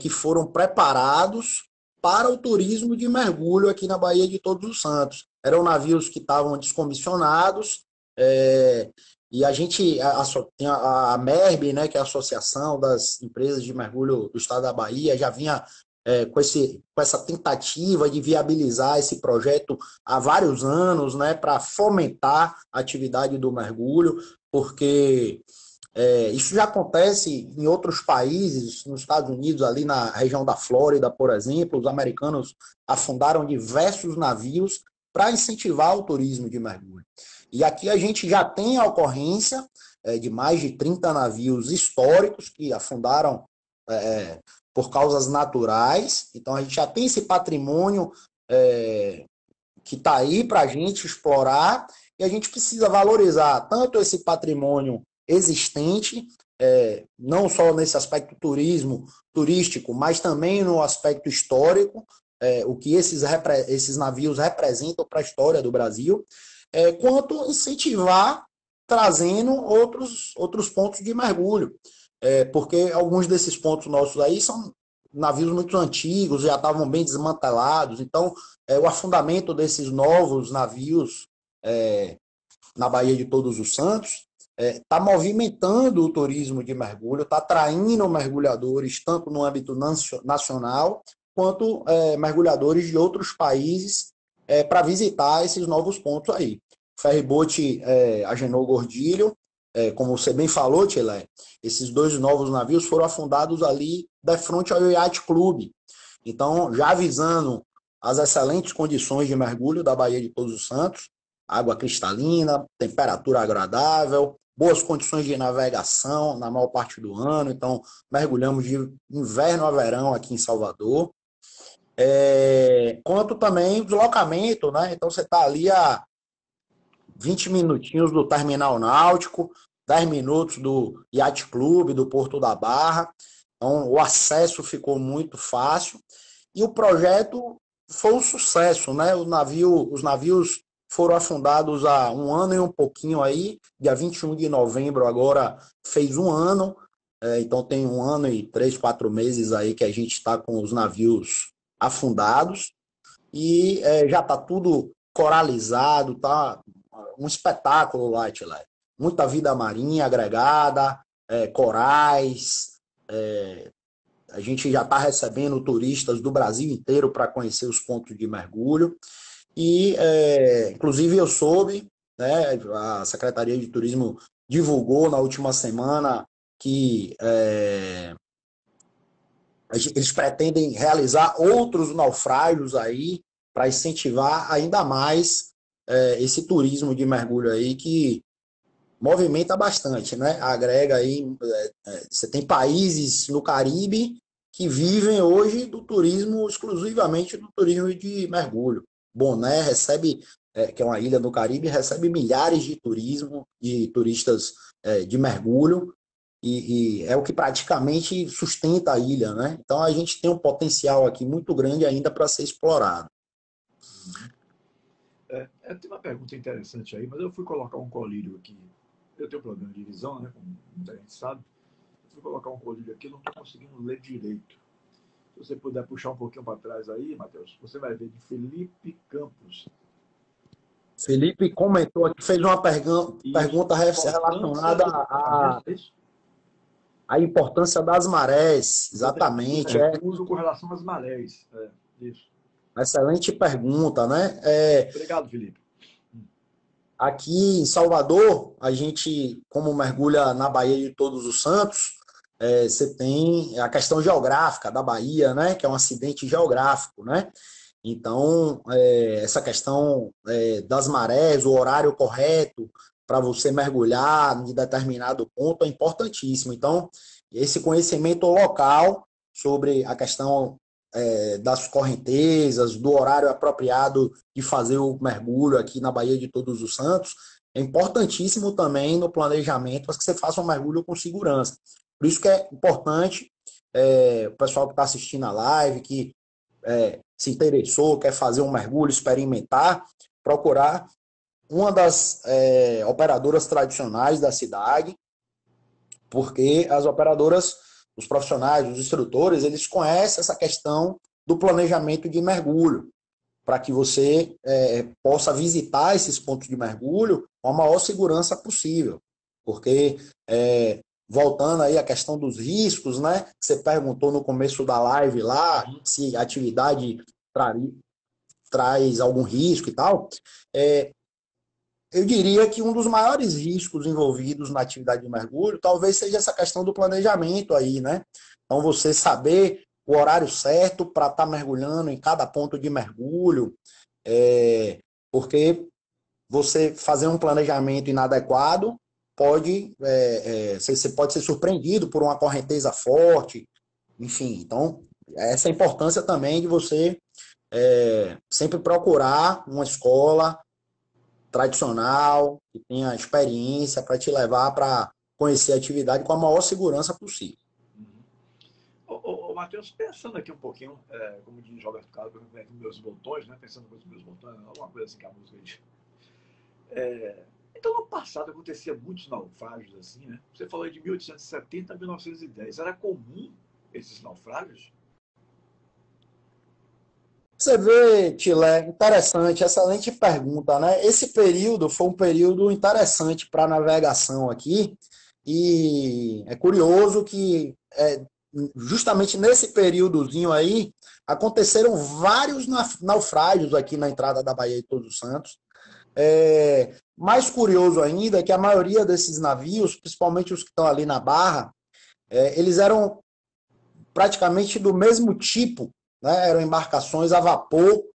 Speaker 2: que foram preparados para o turismo de mergulho aqui na Baía de Todos os Santos. Eram navios que estavam descomissionados, e a gente tem a MERB, né, que é a Associação das Empresas de Mergulho do Estado da Bahia, já vinha com essa tentativa de viabilizar esse projeto há vários anos, né, para fomentar a atividade do mergulho, porque isso já acontece em outros países, nos Estados Unidos, ali na região da Flórida, por exemplo, os americanos afundaram diversos navios para incentivar o turismo de mergulho. E aqui a gente já tem a ocorrência de mais de 30 navios históricos que afundaram por causas naturais. Então a gente já tem esse patrimônio que está aí para a gente explorar, e a gente precisa valorizar tanto esse patrimônio existente, não só nesse aspecto turístico, mas também no aspecto histórico, o que esses navios representam para a história do Brasil, quanto incentivar trazendo outros pontos de mergulho, porque alguns desses pontos nossos aí são navios muito antigos, já estavam bem desmantelados, então o afundamento desses novos navios na Baía de Todos os Santos está movimentando o turismo de mergulho, está atraindo mergulhadores tanto no âmbito nacional quanto mergulhadores de outros países para visitar esses novos pontos aí. Ferryboat Agenor Gordilho, como você bem falou, Tchela, esses 2 novos navios foram afundados ali de frente ao Yacht Clube. Então, já avisando as excelentes condições de mergulho da Baía de Todos os Santos, água cristalina, temperatura agradável, boas condições de navegação na maior parte do ano. Então, mergulhamos de inverno a verão aqui em Salvador. Quanto também o deslocamento, né? Então, você está ali a 20 minutinhos do terminal náutico, 10 minutos do Yacht Clube, do Porto da Barra. Então, o acesso ficou muito fácil. E o projeto foi um sucesso, né? Os navios foram afundados há um ano e um pouquinho aí, dia 21 de novembro agora fez um ano, então tem 1 ano e 3, 4 meses aí que a gente está com os navios afundados, e já está tudo coralizado, tá um espetáculo lá, Tilé. Muita vida marinha agregada, corais, a gente já está recebendo turistas do Brasil inteiro para conhecer os pontos de mergulho. E, inclusive, eu soube, né, a Secretaria de Turismo divulgou na última semana que eles pretendem realizar outros naufrágios aí para incentivar ainda mais esse turismo de mergulho aí que movimenta bastante, né? Agrega aí, você tem países no Caribe que vivem hoje do turismo, exclusivamente do turismo de mergulho. Boné recebe, que é uma ilha no Caribe, recebe milhares de turistas de mergulho, e é o que praticamente sustenta a ilha, né? Então a gente tem um potencial aqui muito grande ainda para ser explorado.
Speaker 1: Tem uma pergunta interessante aí, mas eu fui colocar um colírio aqui. Eu tenho problema de visão, né? Como muita gente sabe. Eu fui colocar um colírio aqui, não estou conseguindo ler direito. Se você puder puxar um pouquinho para trás aí, Matheus, você vai ver de Felipe Campos.
Speaker 2: Felipe comentou aqui, fez uma
Speaker 1: Isso.
Speaker 2: pergunta relacionada à importância das marés. Exatamente.
Speaker 1: Uso com relação às marés. Isso.
Speaker 2: Excelente pergunta, né?
Speaker 1: Obrigado, Felipe.
Speaker 2: Aqui em Salvador, a gente, como mergulha na Baía de Todos os Santos, você tem a questão geográfica da Bahia, né? Que é um acidente geográfico, né? Então, essa questão das marés, o horário correto para você mergulhar em determinado ponto é importantíssimo. Então, esse conhecimento local sobre a questão das correntezas, do horário apropriado de fazer o mergulho aqui na Baía de Todos os Santos, é importantíssimo também no planejamento para que você faça um mergulho com segurança. Por isso que é importante o pessoal que está assistindo a live, que se interessou, quer fazer um mergulho, experimentar, procurar uma das operadoras tradicionais da cidade, porque as operadoras, os profissionais, os instrutores, eles conhecem essa questão do planejamento de mergulho, para que você possa visitar esses pontos de mergulho com a maior segurança possível. Porque, voltando aí à questão dos riscos, né? Você perguntou no começo da live lá, se a atividade traz algum risco e tal. Eu diria que um dos maiores riscos envolvidos na atividade de mergulho talvez seja essa questão do planejamento aí, né? Então, você saber o horário certo para estar mergulhando em cada ponto de mergulho, porque você fazer um planejamento inadequado você pode ser surpreendido por uma correnteza forte, enfim. Então, essa é a importância também de você sempre procurar uma escola tradicional, que tenha experiência para te levar para conhecer a atividade com a maior segurança possível.
Speaker 1: Matheus, pensando aqui um pouquinho, como diz Roberto Carlos, com meus botões, né? Pensando com os meus botões, alguma coisa assim que a música diz. Então, no passado acontecia muitos naufrágios assim, né? Você falou de 1870 a 1910. Era comum esses naufrágios?
Speaker 2: Você vê, Tilé, interessante, excelente pergunta, né? Esse período foi um período interessante para a navegação aqui, e é curioso que justamente nesse períodozinho aí aconteceram vários naufrágios aqui na entrada da Baía de Todos os Santos. Mais curioso ainda é que a maioria desses navios, principalmente os que estão ali na Barra, eles eram praticamente do mesmo tipo, né? Eram embarcações a vapor,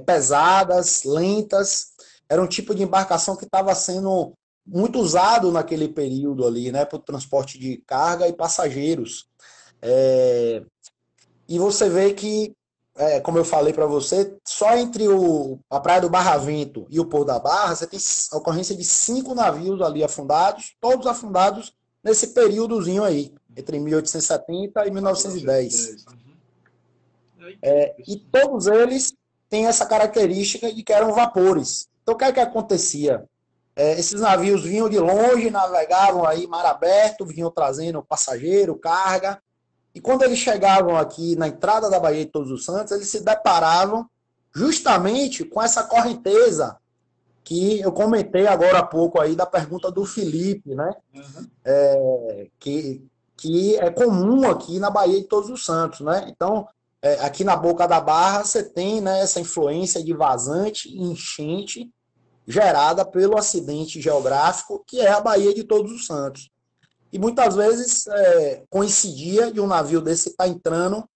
Speaker 2: pesadas, lentas. Era um tipo de embarcação que estava sendo muito usado naquele período ali, né? Para o transporte de carga e passageiros. E você vê que, como eu falei para você, só entre a Praia do Barravento e o Porto da Barra, você tem a ocorrência de 5 navios ali afundados, todos afundados nesse períodozinho aí, entre 1870 e 1910. E todos eles têm essa característica de que eram vapores. Então, o que é que acontecia? Esses navios vinham de longe, navegavam aí mar aberto, vinham trazendo passageiro, carga, e quando eles chegavam aqui na entrada da Baía de Todos os Santos, eles se deparavam justamente com essa correnteza que eu comentei agora há pouco aí da pergunta do Felipe, né? Que é comum aqui na Baía de Todos os Santos, né? Então, aqui na Boca da Barra, você tem, né, essa influência de vazante e enchente gerada pelo acidente geográfico que é a Baía de Todos os Santos. E muitas vezes coincidia de um navio desse estar entrando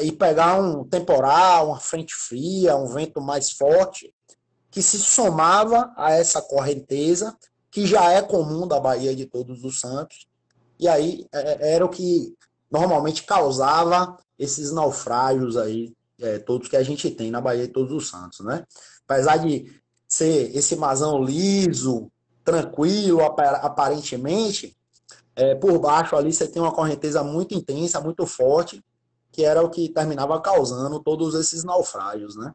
Speaker 2: e pegar um temporal, uma frente fria, um vento mais forte, que se somava a essa correnteza, que já é comum da Baía de Todos os Santos, e aí era o que normalmente causava esses naufrágios aí todos que a gente tem na Baía de Todos os Santos, né? Apesar de ser esse marzão liso, tranquilo, aparentemente, por baixo ali você tem uma correnteza muito intensa, muito forte, que era o que terminava causando todos esses naufrágios, né?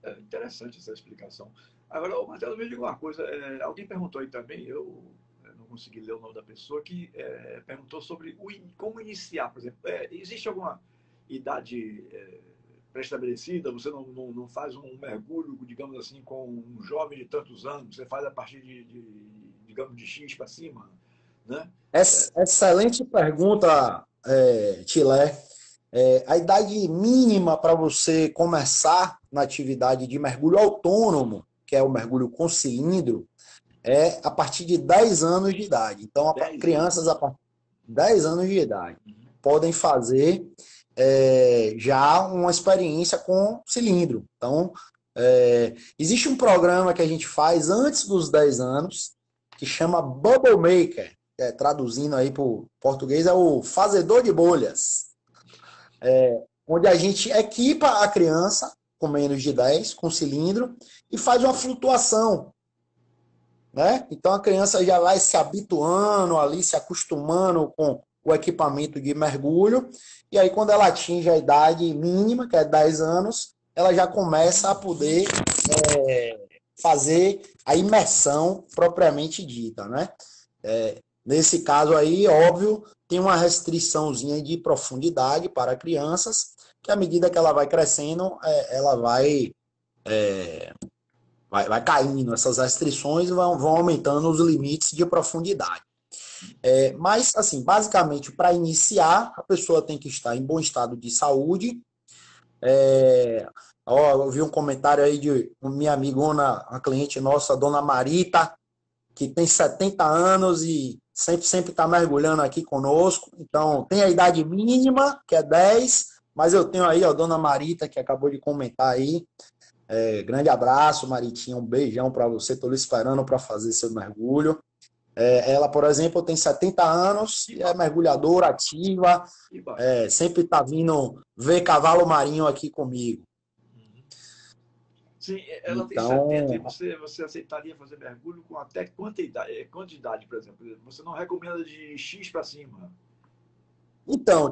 Speaker 1: É interessante essa explicação. Agora, Matheus, me diga uma coisa. Alguém perguntou aí também, eu não consegui ler o nome da pessoa, que perguntou sobre como iniciar, por exemplo. Existe alguma idade pré-estabelecida? Você não faz um mergulho, digamos assim, com um jovem de tantos anos, você faz a partir digamos, de X para cima, né?
Speaker 2: Excelente pergunta, Tilé. A idade mínima para você começar na atividade de mergulho autônomo, que é o mergulho com cilindro, é a partir de 10 anos de idade. Então,
Speaker 1: 10
Speaker 2: crianças
Speaker 1: anos.
Speaker 2: a partir de 10 anos de idade
Speaker 1: Uhum.
Speaker 2: podem fazer já uma experiência com cilindro. Então, existe um programa que a gente faz antes dos 10 anos, que chama Bubble Maker, traduzindo aí para o português, é o fazedor de bolhas, onde a gente equipa a criança com menos de 10, com cilindro, e faz uma flutuação, né? Então a criança já vai se habituando ali, se acostumando com o equipamento de mergulho, e aí quando ela atinge a idade mínima, que é 10 anos, ela já começa a poder fazer a imersão propriamente dita, né? Nesse caso aí, óbvio, tem uma restriçãozinha de profundidade para crianças, que à medida que ela vai crescendo, ela vai caindo, essas restrições vão aumentando os limites de profundidade. Mas, assim, basicamente, para iniciar, a pessoa tem que estar em bom estado de saúde. Eu vi um comentário aí de minha amigona, uma cliente nossa, dona Marita, que tem 70 anos e sempre está mergulhando aqui conosco. Então, tem a idade mínima, que é 10, mas eu tenho aí a dona Marita, que acabou de comentar aí. Grande abraço, Maritinha, um beijão para você. Estou lhe esperando para fazer seu mergulho. Ela, por exemplo, tem 70 anos e é mergulhadora ativa, sempre está vindo ver cavalo marinho aqui comigo.
Speaker 1: Sim, ela tem 70 e
Speaker 2: Então,
Speaker 1: você aceitaria fazer mergulho com até quanta idade, por exemplo? Você não recomenda de X para cima?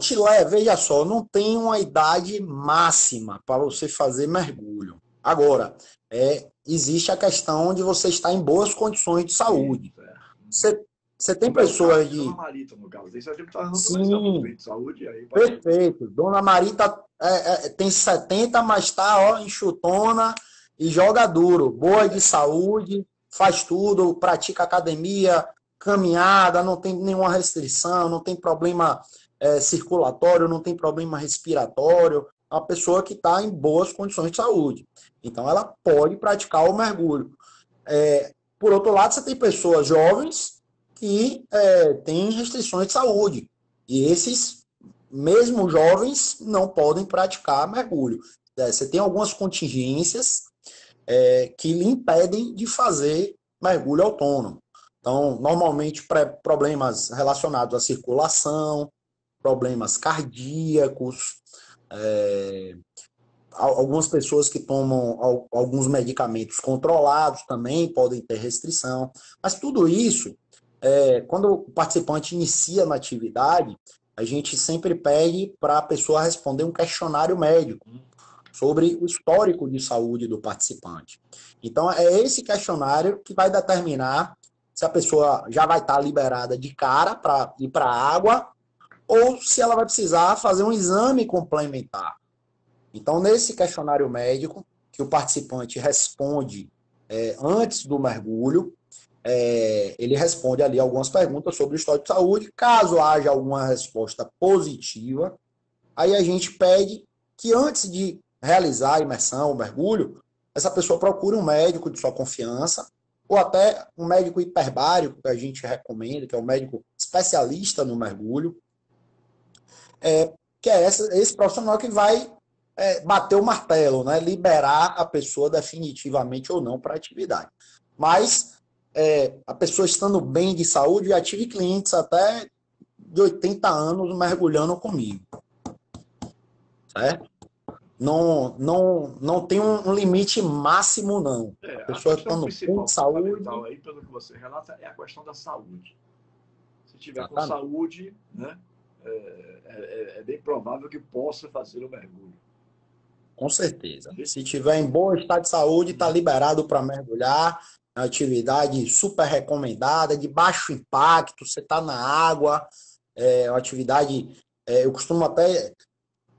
Speaker 2: Tilé, veja só, não tem uma idade máxima para você fazer mergulho. Agora, existe a questão de você estar em boas condições de
Speaker 1: Sim,
Speaker 2: saúde.
Speaker 1: certo.
Speaker 2: Você tem
Speaker 1: No meu caso,
Speaker 2: pessoas
Speaker 1: de Dona
Speaker 2: de.
Speaker 1: Marita, no caso. Isso a gente está mas estamos
Speaker 2: Sim,
Speaker 1: bem de saúde, aí pode ser.
Speaker 2: perfeito. Dona Marita tem 70, mas está enxutona e joga duro. Boa de saúde, faz tudo, pratica academia, caminhada, não tem nenhuma restrição, não tem problema circulatório, não tem problema respiratório. É uma pessoa que está em boas condições de saúde. Então, ela pode praticar o mergulho. Por outro lado, você tem pessoas jovens que têm restrições de saúde. E esses, mesmo jovens, não podem praticar mergulho. Você tem algumas contingências que lhe impedem de fazer mergulho autônomo. Então, normalmente, problemas relacionados à circulação, problemas cardíacos, algumas pessoas que tomam alguns medicamentos controlados também podem ter restrição. Mas tudo isso, quando o participante inicia na atividade, a gente sempre pede para a pessoa responder um questionário médico sobre o histórico de saúde do participante. Então, é esse questionário que vai determinar se a pessoa já vai estar liberada de cara para ir para a água ou se ela vai precisar fazer um exame complementar. Então, nesse questionário médico, que o participante responde antes do mergulho, ele responde ali algumas perguntas sobre o histórico de saúde. Caso haja alguma resposta positiva, aí a gente pede que antes de realizar a imersão, o mergulho, essa pessoa procure um médico de sua confiança, ou até um médico hiperbárico, que a gente recomenda, que é um médico especialista no mergulho, que é esse profissional que vai bater o martelo, né? Liberar a pessoa definitivamente ou não para a atividade. Mas a pessoa estando bem de saúde, já tive clientes até de 80 anos mergulhando comigo. Certo? não tem um limite máximo, não. A
Speaker 1: A
Speaker 2: pessoa
Speaker 1: questão
Speaker 2: estando com
Speaker 1: principal, fundamental
Speaker 2: saúde,
Speaker 1: aí, pelo que você relata, é a questão da saúde. Se tiver com
Speaker 2: exatamente,
Speaker 1: saúde, né, é bem provável que possa fazer o mergulho.
Speaker 2: com certeza.
Speaker 1: Né?
Speaker 2: Se tiver em bom estado de saúde, está liberado para mergulhar. É uma atividade super recomendada, de baixo impacto, você está na água, é uma atividade, eu costumo até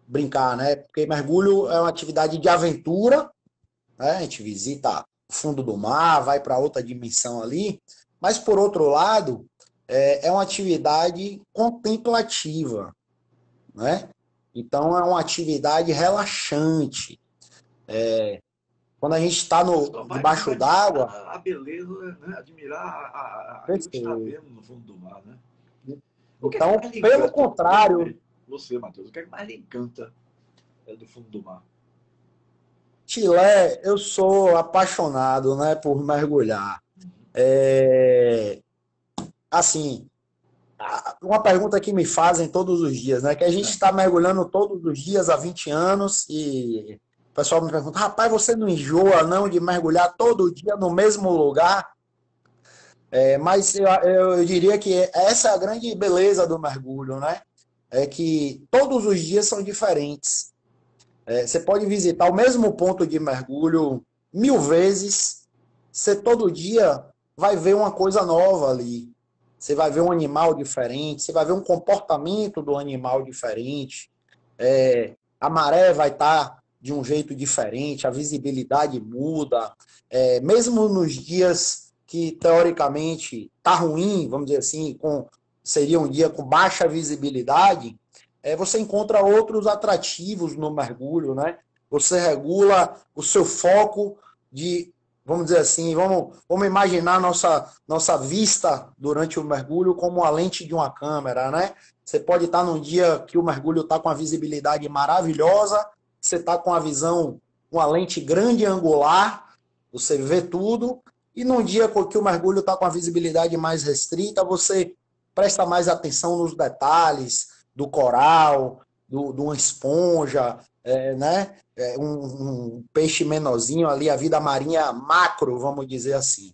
Speaker 2: brincar, né? Porque mergulho é uma atividade de aventura, né? A gente visita o fundo do mar, vai para outra dimensão ali, mas por outro lado, é uma atividade contemplativa, né? Então é uma atividade relaxante. Quando a gente está
Speaker 1: Você só vai mesmo
Speaker 2: debaixo d'água,
Speaker 1: admirar a beleza, né? Admirar aquilo que está
Speaker 2: perfeito.
Speaker 1: vendo no fundo do mar. Né? O que é que
Speaker 2: Então,
Speaker 1: mais lhe
Speaker 2: pelo
Speaker 1: encanta? Vamos
Speaker 2: contrário,
Speaker 1: ver, você, Matheus, o que é que mais lhe encanta do fundo do mar?
Speaker 2: Chilé, eu sou apaixonado, né, por mergulhar. É, assim, uma pergunta que me fazem todos os dias, né? Que a gente
Speaker 1: É.
Speaker 2: está mergulhando todos os dias há 20 anos e o pessoal me pergunta, rapaz, você não enjoa não de mergulhar todo dia no mesmo lugar? Mas eu diria que essa é a grande beleza do mergulho, né? É que todos os dias são diferentes. Você pode visitar o mesmo ponto de mergulho 1000 vezes, você todo dia vai ver uma coisa nova ali. Você vai ver um animal diferente, você vai ver um comportamento do animal diferente. A maré vai estar de um jeito diferente, a visibilidade muda. Mesmo nos dias que teoricamente está ruim, vamos dizer assim, seria um dia com baixa visibilidade, você encontra outros atrativos no mergulho, né? Você regula o seu foco de, vamos dizer assim, vamos imaginar nossa vista durante o mergulho como a lente de uma câmera, né? Você pode estar num dia que o mergulho está com a visibilidade maravilhosa, você está com a visão, uma lente grande angular, você vê tudo, e num dia que o mergulho está com a visibilidade mais restrita, você presta mais atenção nos detalhes do coral, de uma esponja, né? Um peixe menorzinho ali, a vida marinha macro, vamos dizer assim.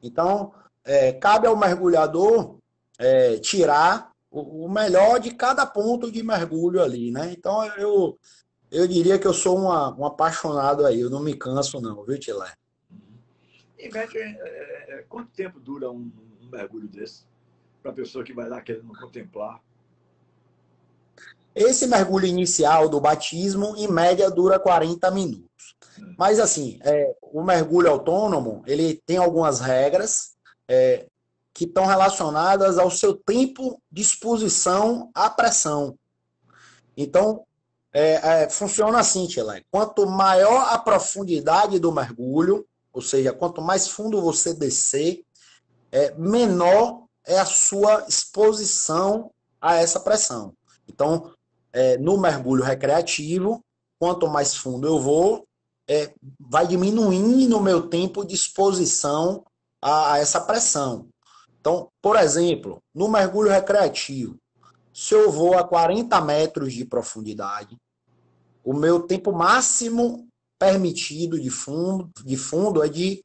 Speaker 2: Então, cabe ao mergulhador tirar o melhor de cada ponto de mergulho ali, né? Então, eu diria que eu sou um apaixonado aí, eu não me canso não, viu, Tilé?
Speaker 1: Em média, quanto tempo dura um mergulho desse? Para a pessoa que vai lá querendo contemplar.
Speaker 2: Esse mergulho inicial do batismo, em média, dura 40 minutos. Mas, assim, o mergulho autônomo, ele tem algumas regras que estão relacionadas ao seu tempo de exposição à pressão. Então, funciona assim, Tchela. Quanto maior a profundidade do mergulho, ou seja, quanto mais fundo você descer, menor é a sua exposição a essa pressão. Então, no mergulho recreativo, quanto mais fundo eu vou, vai diminuindo o meu tempo de exposição a essa pressão. Então, por exemplo, no mergulho recreativo, se eu vou a 40 metros de profundidade, o meu tempo máximo permitido de fundo é de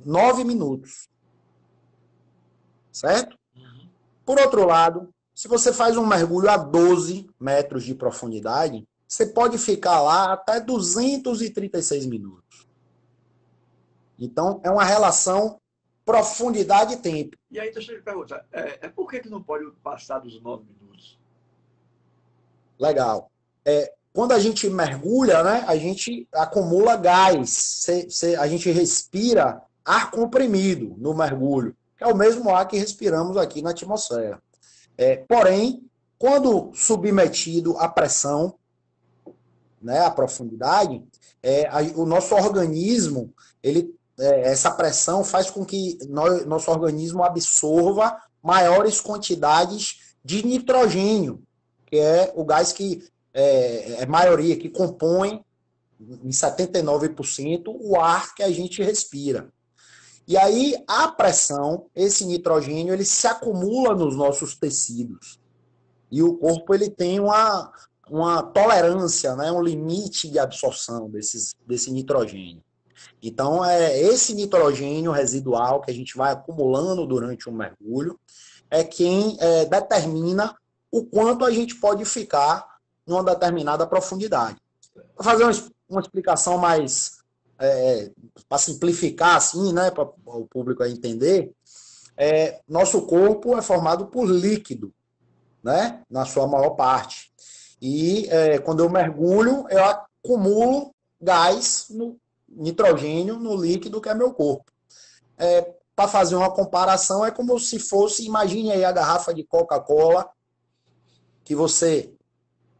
Speaker 2: 9 minutos, certo? Por outro lado, se você faz um mergulho a 12 metros de profundidade, você pode ficar lá até 236 minutos. Então, é uma relação profundidade e tempo.
Speaker 1: E aí, deixa eu te perguntar, por que não pode passar dos 9 minutos?
Speaker 2: Legal. Quando a gente mergulha, né, a gente acumula gás. A gente respira ar comprimido no mergulho, que é o mesmo ar que respiramos aqui na atmosfera. Porém, quando submetido à pressão, né, à profundidade, o nosso organismo, essa pressão faz com que nosso organismo absorva maiores quantidades de nitrogênio, que é o gás que é maioria, que compõe em 79% o ar que a gente respira. E aí, a pressão, esse nitrogênio, ele se acumula nos nossos tecidos. E o corpo ele tem uma tolerância, né, um limite de absorção desse nitrogênio. Então, é esse nitrogênio residual que a gente vai acumulando durante o mergulho é quem determina o quanto a gente pode ficar numa determinada profundidade. Vou fazer uma explicação mais para simplificar assim, né, para o público entender. Nosso corpo é formado por líquido, né, na sua maior parte. E quando eu mergulho, eu acumulo gás, nitrogênio no líquido que é meu corpo. Para fazer uma comparação, é como se fosse, imagine aí a garrafa de Coca-Cola, que você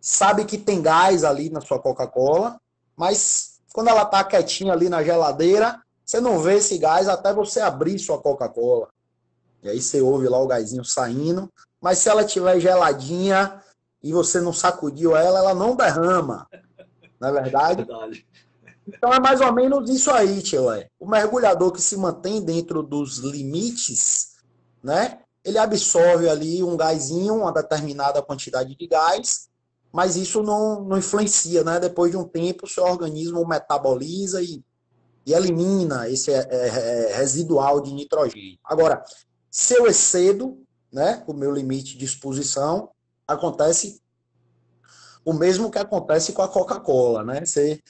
Speaker 2: sabe que tem gás ali na sua Coca-Cola, mas quando ela está quietinha ali na geladeira, você não vê esse gás até você abrir sua Coca-Cola. E aí você ouve lá o gásinho saindo, mas se ela estiver geladinha e você não sacudiu ela não derrama, não é verdade?
Speaker 1: Verdade.
Speaker 2: Então é mais ou menos isso aí, Tchilé. O mergulhador que se mantém dentro dos limites, né? Ele absorve ali um gásinho, uma determinada quantidade de gás, mas isso não influencia, né? Depois de um tempo, o seu organismo metaboliza e elimina esse residual de nitrogênio. Agora, se eu excedo, né, o meu limite de exposição, acontece o mesmo que acontece com a Coca-Cola, né? Você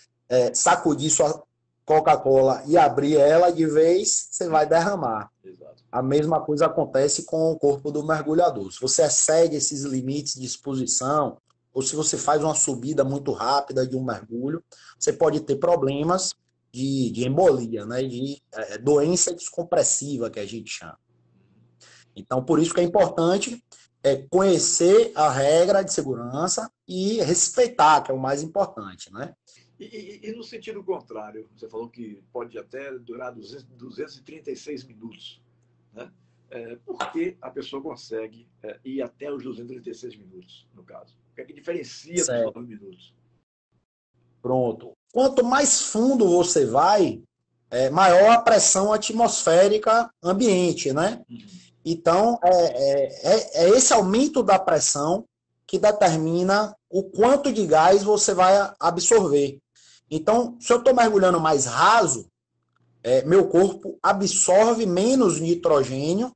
Speaker 2: sacudir sua Coca-Cola e abrir ela de vez, você vai derramar.
Speaker 1: Exato.
Speaker 2: A mesma coisa acontece com o corpo do mergulhador. Se você excede esses limites de exposição, ou se você faz uma subida muito rápida de um mergulho, você pode ter problemas de embolia, né? De doença descompressiva, que a gente chama. Então, por isso que é importante conhecer a regra de segurança e respeitar, que é o mais importante, né?
Speaker 1: E no sentido contrário, você falou que pode até durar 236 minutos, né? Por que a pessoa consegue ir até os 236 minutos, no caso? O que é que diferencia dos 9 minutos?
Speaker 2: Pronto. Quanto mais fundo você vai, maior a pressão atmosférica ambiente, né? Então, esse aumento da pressão que determina o quanto de gás você vai absorver. Então, se eu estou mergulhando mais raso, meu corpo absorve menos nitrogênio,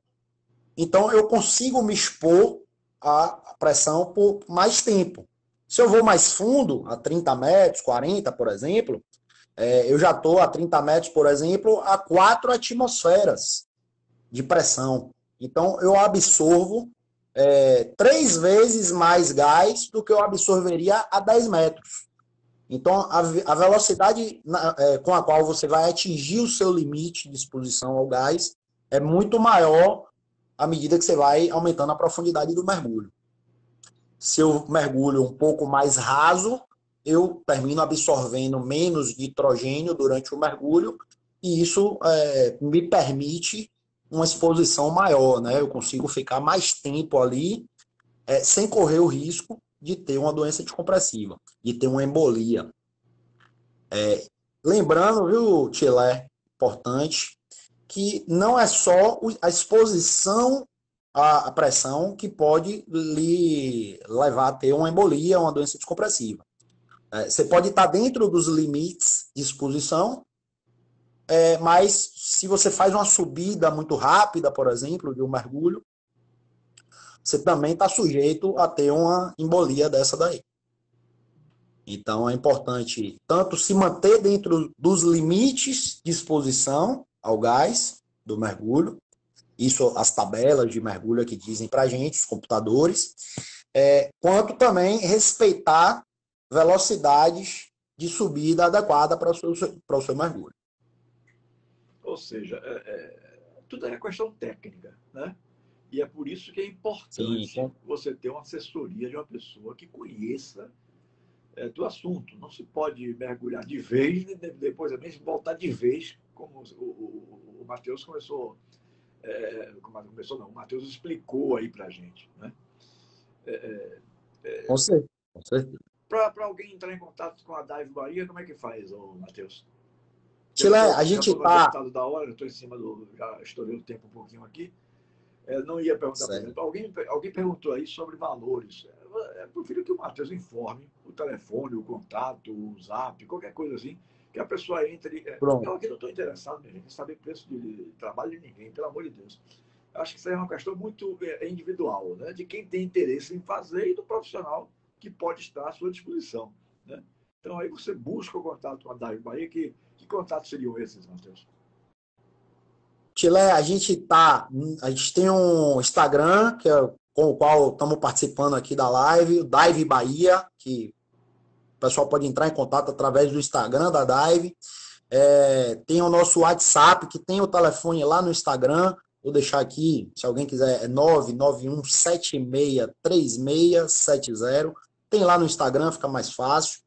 Speaker 2: então eu consigo me expor à pressão por mais tempo. Se eu vou mais fundo, a 30 metros, 40, por exemplo, eu já estou a 30 metros, por exemplo, a 4 atmosferas de pressão. Então, eu absorvo 3 vezes mais gás do que eu absorveria a 10 metros. Então, a velocidade com a qual você vai atingir o seu limite de exposição ao gás é muito maior à medida que você vai aumentando a profundidade do mergulho. Se eu mergulho um pouco mais raso, eu termino absorvendo menos nitrogênio durante o mergulho e isso me permite uma exposição maior, né? Eu consigo ficar mais tempo ali sem correr o risco de ter uma doença descompressiva, de ter uma embolia. Lembrando, viu, Tchilé, importante, que não é só a exposição à pressão que pode lhe levar a ter uma embolia, uma doença descompressiva. Você pode estar dentro dos limites de exposição, mas se você faz uma subida muito rápida, por exemplo, de um mergulho, você também está sujeito a ter uma embolia dessa daí. Então, é importante tanto se manter dentro dos limites de exposição ao gás do mergulho, isso as tabelas de mergulho que dizem para a gente, os computadores, quanto também respeitar velocidades de subida adequada para o seu mergulho.
Speaker 1: Ou seja, tudo é questão técnica, né? E é por isso que é importante você ter uma assessoria de uma pessoa que conheça do assunto. Não se pode mergulhar de vez e depois também voltar de vez, como o Matheus começou. O Matheus explicou aí para a gente, né?
Speaker 2: Com certeza.
Speaker 1: Para alguém entrar em contato com a Dive Bahia, como é que faz, Matheus?
Speaker 2: Tchilé, a gente está...
Speaker 1: da hora, eu estou em cima já estourei o tempo um pouquinho aqui. Não ia perguntar, por exemplo, alguém perguntou aí sobre valores. eu prefiro que o Matheus informe o telefone, o contato, o zap, qualquer coisa assim, que a pessoa entre.
Speaker 2: Pronto.
Speaker 1: Eu aqui não estou interessado, minha gente, em saber preço de trabalho de ninguém, pelo amor de Deus. Eu acho que isso aí é uma questão muito individual, né? De quem tem interesse em fazer e do profissional que pode estar à sua disposição, né? Então aí você busca o contato com a Dive Bahia, que contatos seriam esses, Matheus?
Speaker 2: Tilé, a gente tem um Instagram, com o qual estamos participando aqui da live, o Dive Bahia, que o pessoal pode entrar em contato através do Instagram da Dive. Tem o nosso WhatsApp, que tem o telefone lá no Instagram. Vou deixar aqui, se alguém quiser, é 991763670. Tem lá no Instagram, fica mais fácil.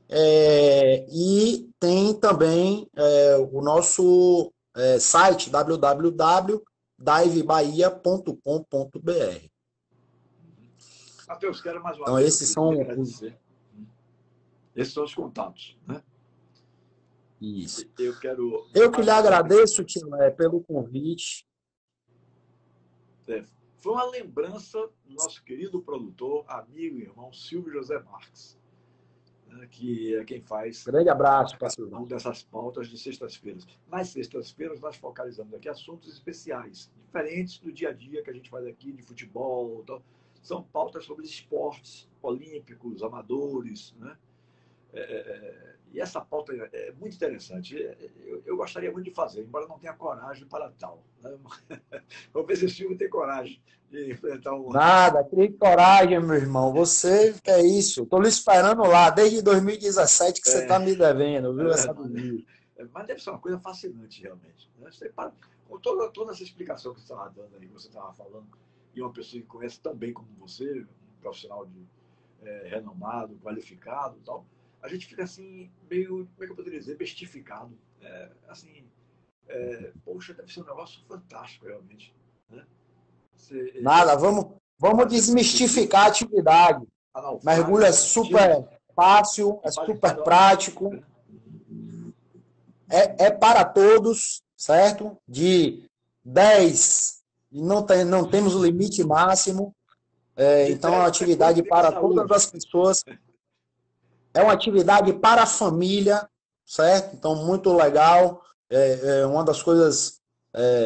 Speaker 2: E tem também o nosso site www.divebahia.com.br.
Speaker 1: Matheus, quero mais uma
Speaker 2: Então,
Speaker 1: vez
Speaker 2: esses são
Speaker 1: agradecer. Esses são os contatos, né?
Speaker 2: Isso.
Speaker 1: Eu
Speaker 2: que lhe agradeço, Tilé, pelo convite.
Speaker 1: Foi uma lembrança do nosso querido produtor, amigo e irmão Silvio José Marques, né, que é quem faz
Speaker 2: Grande abraço,
Speaker 1: uma dessas pautas de sextas-feiras. Nas sextas-feiras, nós focalizamos aqui assuntos especiais, diferentes do dia a dia que a gente faz aqui, de futebol. Então, são pautas sobre esportes olímpicos, amadores, né? E essa pauta é muito interessante. Eu gostaria muito de fazer, embora não tenha coragem para tal, né? Vamos ver se o Silvio tem coragem de enfrentar um.
Speaker 2: Nada, crie coragem, meu irmão. Você que é isso. Estou lhe esperando lá, desde 2017 que você está me devendo, viu? Essa
Speaker 1: Mas deve ser uma coisa fascinante, realmente. Né? Com toda essa explicação que você estava dando aí, que você estava falando, e uma pessoa que conhece tão bem como você, um profissional renomado, qualificado e tal, a gente fica assim, meio, como é que eu poderia dizer, bestificado. Poxa, deve ser um negócio fantástico, realmente. Né?
Speaker 2: Nada, vamos desmistificar a atividade. Mergulho é super fácil, é super prático. É para todos, certo? De 10, não temos o limite máximo. Então, é uma atividade para todas as pessoas. É uma atividade para a família, certo? Então, muito legal. Uma das coisas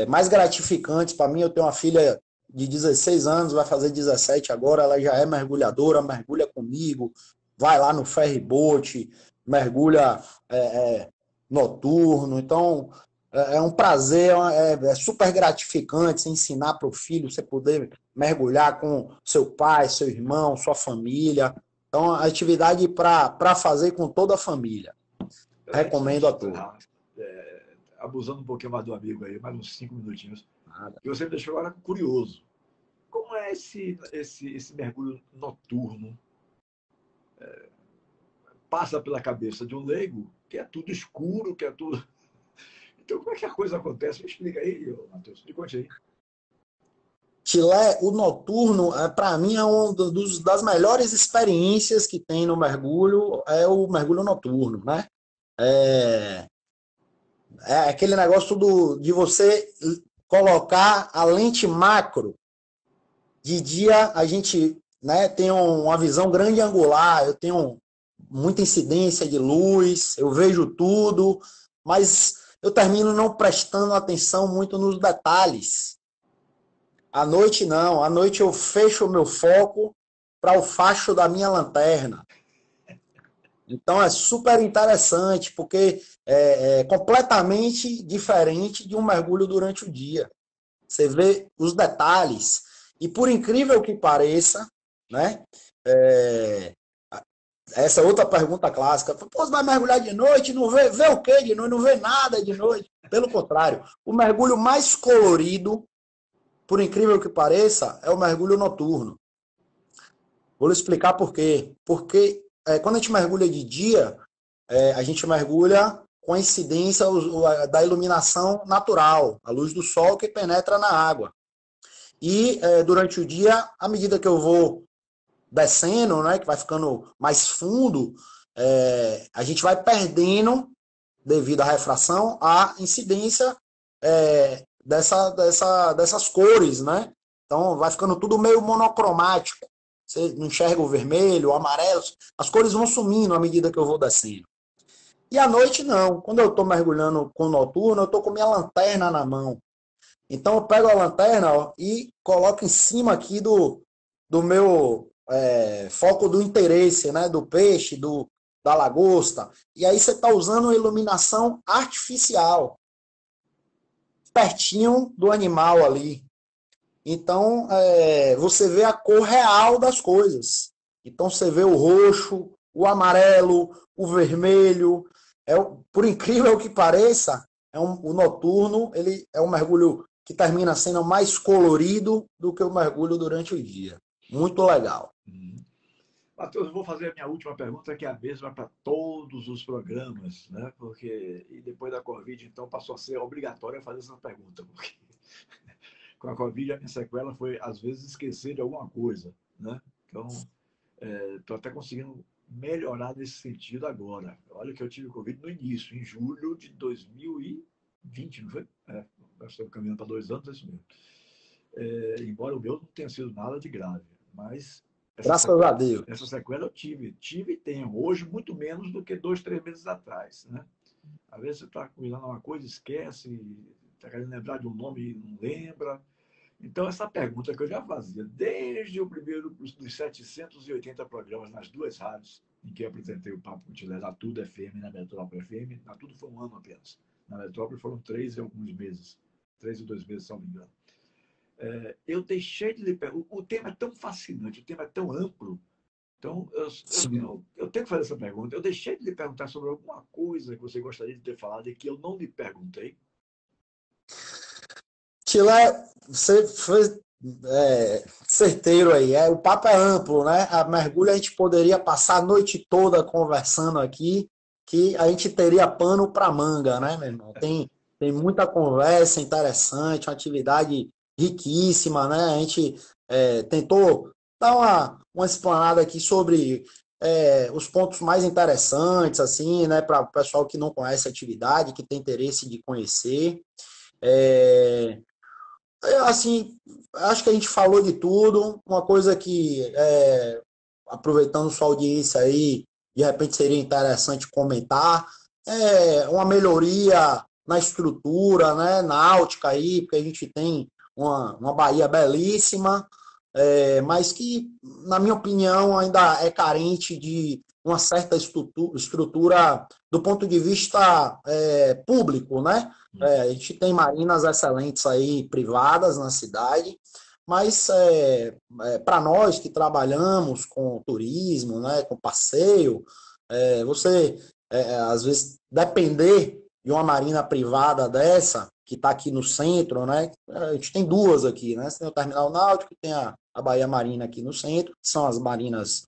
Speaker 2: mais gratificantes para mim. Eu tenho uma filha de 16 anos, vai fazer 17 agora. Ela já é mergulhadora, mergulha comigo, vai lá no ferryboat, mergulha noturno. Então, é um prazer, é super gratificante você ensinar para o filho, você poder mergulhar com seu pai, seu irmão, sua família. Então, atividade para fazer com toda a família. Recomendo a todos.
Speaker 1: Abusando um pouquinho mais do amigo aí, mais uns 5 minutinhos. E você me deixou agora curioso. Como é esse mergulho noturno? Passa pela cabeça de um leigo, que é tudo escuro, que é tudo... Então, como é que a coisa acontece? Me explica aí, Matheus. Me conte aí.
Speaker 2: Tilé, o noturno, para mim, é uma das melhores experiências que tem no mergulho, é o mergulho noturno, né? É aquele negócio de você colocar a lente macro. De dia, a gente, né, tem uma visão grande angular, eu tenho muita incidência de luz, eu vejo tudo, mas eu termino não prestando atenção muito nos detalhes. À noite não, à noite eu fecho o meu foco para o facho da minha lanterna. Então é super interessante, porque é completamente diferente de um mergulho durante o dia. Você vê os detalhes, e por incrível que pareça, né? Essa é outra pergunta clássica. Pô, você vai mergulhar de noite, não vê o quê de noite? Não vê nada de noite. Pelo contrário, o mergulho mais colorido, por incrível que pareça, é o mergulho noturno. Vou lhe explicar por quê. Porque quando a gente mergulha de dia, a gente mergulha com a incidência da iluminação natural, a luz do sol que penetra na água. E durante o dia, à medida que eu vou descendo, né, que vai ficando mais fundo, a gente vai perdendo, devido à refração, a incidência dessas cores, né? Então vai ficando tudo meio monocromático. você não enxerga o vermelho, o amarelo, as cores vão sumindo à medida que eu vou descendo. E à noite não, quando eu estou mergulhando com o noturno, eu estou com minha lanterna na mão. Então eu pego a lanterna, ó, e coloco em cima aqui do meu foco do interesse, né? Do peixe, da lagosta. E aí você está usando uma iluminação artificial, pertinho do animal ali. Então você vê a cor real das coisas. Então você vê o roxo, o amarelo, o vermelho. Por incrível que pareça, o noturno ele é um mergulho que termina sendo mais colorido do que o mergulho durante o dia. Muito legal.
Speaker 1: Matheus, eu vou fazer a minha última pergunta, que é a mesma para todos os programas, né? Porque e depois da Covid, então, passou a ser obrigatório fazer essa pergunta, porque com a Covid a minha sequela foi, às vezes, esquecer de alguma coisa, né? Então, estou até conseguindo melhorar nesse sentido agora. Olha que eu tive Covid no início, em julho de 2020, não foi? Estou caminhando para 2 anos, é isso mesmo. Embora o meu não tenha sido nada de grave, mas
Speaker 2: Graças a Deus.
Speaker 1: essa sequela eu tive e tenho. Hoje, muito menos do que 2, 3 meses atrás, né? Às vezes você está cuidando de uma coisa, esquece, está querendo lembrar de um nome e não lembra. Então, essa pergunta que eu já fazia desde o primeiro dos 780 programas nas 2 rádios em que eu apresentei o Papo Mulher, na Tudo FM e na Metrópole FM, na Tudo foi 1 ano apenas. Na Metrópole foram 3 e alguns meses. 3 e 2 meses, se não me engano. Eu deixei de lhe perguntar. O tema é tão fascinante, o tema é tão amplo. Então, eu tenho que fazer essa pergunta. Eu deixei de lhe perguntar sobre alguma coisa que você gostaria de ter falado e que eu não lhe perguntei.
Speaker 2: Tilé, você foi certeiro aí. O papo é amplo, né? A mergulho a gente poderia passar a noite toda conversando aqui, que a gente teria pano para manga, né, meu irmão? Tem muita conversa interessante, uma atividade riquíssima, né? A gente tentou dar uma explanada aqui sobre os pontos mais interessantes, assim, né, para o pessoal que não conhece a atividade, que tem interesse de conhecer. Assim, acho que a gente falou de tudo. Uma coisa que, aproveitando sua audiência aí, de repente seria interessante comentar, uma melhoria na estrutura, né, náutica aí, porque a gente tem uma baía belíssima, mas que, na minha opinião, ainda é carente de uma certa estrutura do ponto de vista público, né? A gente tem marinas excelentes aí, privadas na cidade, mas para nós que trabalhamos com turismo, né, com passeio, você, às vezes, depender de uma marina privada dessa, que está aqui no centro, né? A gente tem 2 aqui, né? Você tem o Terminal Náutico e tem a Baía Marina aqui no centro, que são as marinas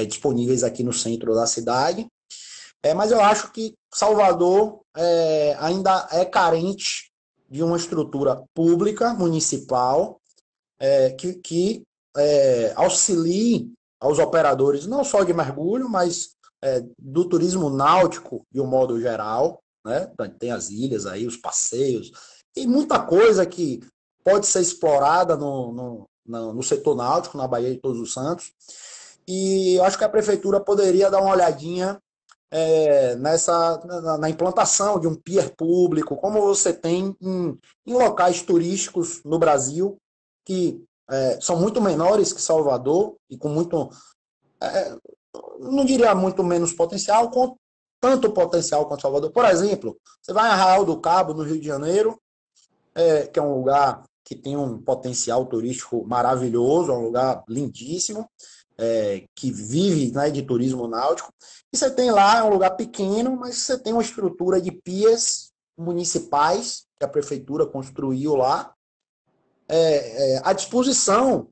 Speaker 2: disponíveis aqui no centro da cidade. Mas eu acho que Salvador ainda é carente de uma estrutura pública, municipal, que auxilie aos operadores, não só de mergulho, mas do turismo náutico de um modo geral, né? Tem as ilhas aí, os passeios, tem muita coisa que pode ser explorada no setor náutico, na Baía de Todos os Santos, e eu acho que a prefeitura poderia dar uma olhadinha na implantação de um pier público, como você tem em locais turísticos no Brasil, que são muito menores que Salvador, e com muito, não diria muito menos potencial, com tanto potencial quanto Salvador. Por exemplo, você vai em Arraial do Cabo, no Rio de Janeiro, que é um lugar que tem um potencial turístico maravilhoso, é um lugar lindíssimo, que vive, né, de turismo náutico. E você tem lá, é um lugar pequeno, mas você tem uma estrutura de pias municipais que a prefeitura construiu lá, à disposição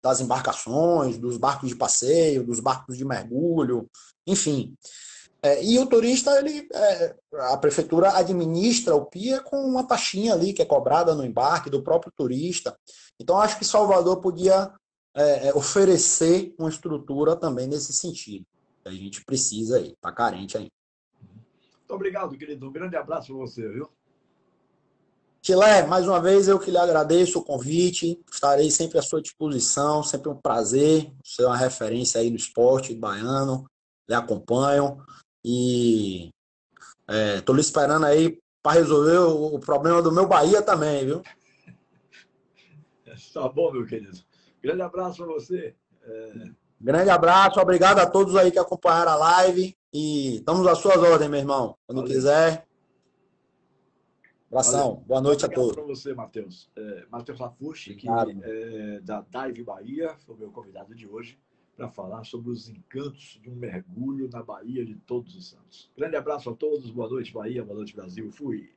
Speaker 2: das embarcações, dos barcos de passeio, dos barcos de mergulho, enfim. E o turista, a prefeitura administra o PIA com uma taxinha ali que é cobrada no embarque do próprio turista. Então, acho que Salvador podia oferecer uma estrutura também nesse sentido. A gente precisa aí, está carente aí.
Speaker 1: Muito obrigado, querido. Um grande abraço para você, viu?
Speaker 2: Chilé, mais uma vez eu que lhe agradeço o convite, estarei sempre à sua disposição, sempre um prazer, ser uma referência aí no esporte baiano, lhe acompanho e estou lhe esperando aí para resolver o problema do meu Bahia também, viu?
Speaker 1: Tá bom, meu querido. Grande abraço para você.
Speaker 2: Grande abraço, obrigado a todos aí que acompanharam a live e estamos às suas ordens, meu irmão. Quando
Speaker 1: Valeu.
Speaker 2: quiser.
Speaker 1: Valeu.
Speaker 2: Abração, boa noite a
Speaker 1: Obrigado
Speaker 2: todos.
Speaker 1: para você, Matheus. Matheus Lafucci,
Speaker 2: Obrigado,
Speaker 1: que
Speaker 2: mano.
Speaker 1: é da Dive Bahia, foi o meu convidado de hoje, para falar sobre os encantos de um mergulho na Bahia de Todos os Santos. Grande abraço a todos, boa noite, Bahia, boa noite, Brasil. Fui.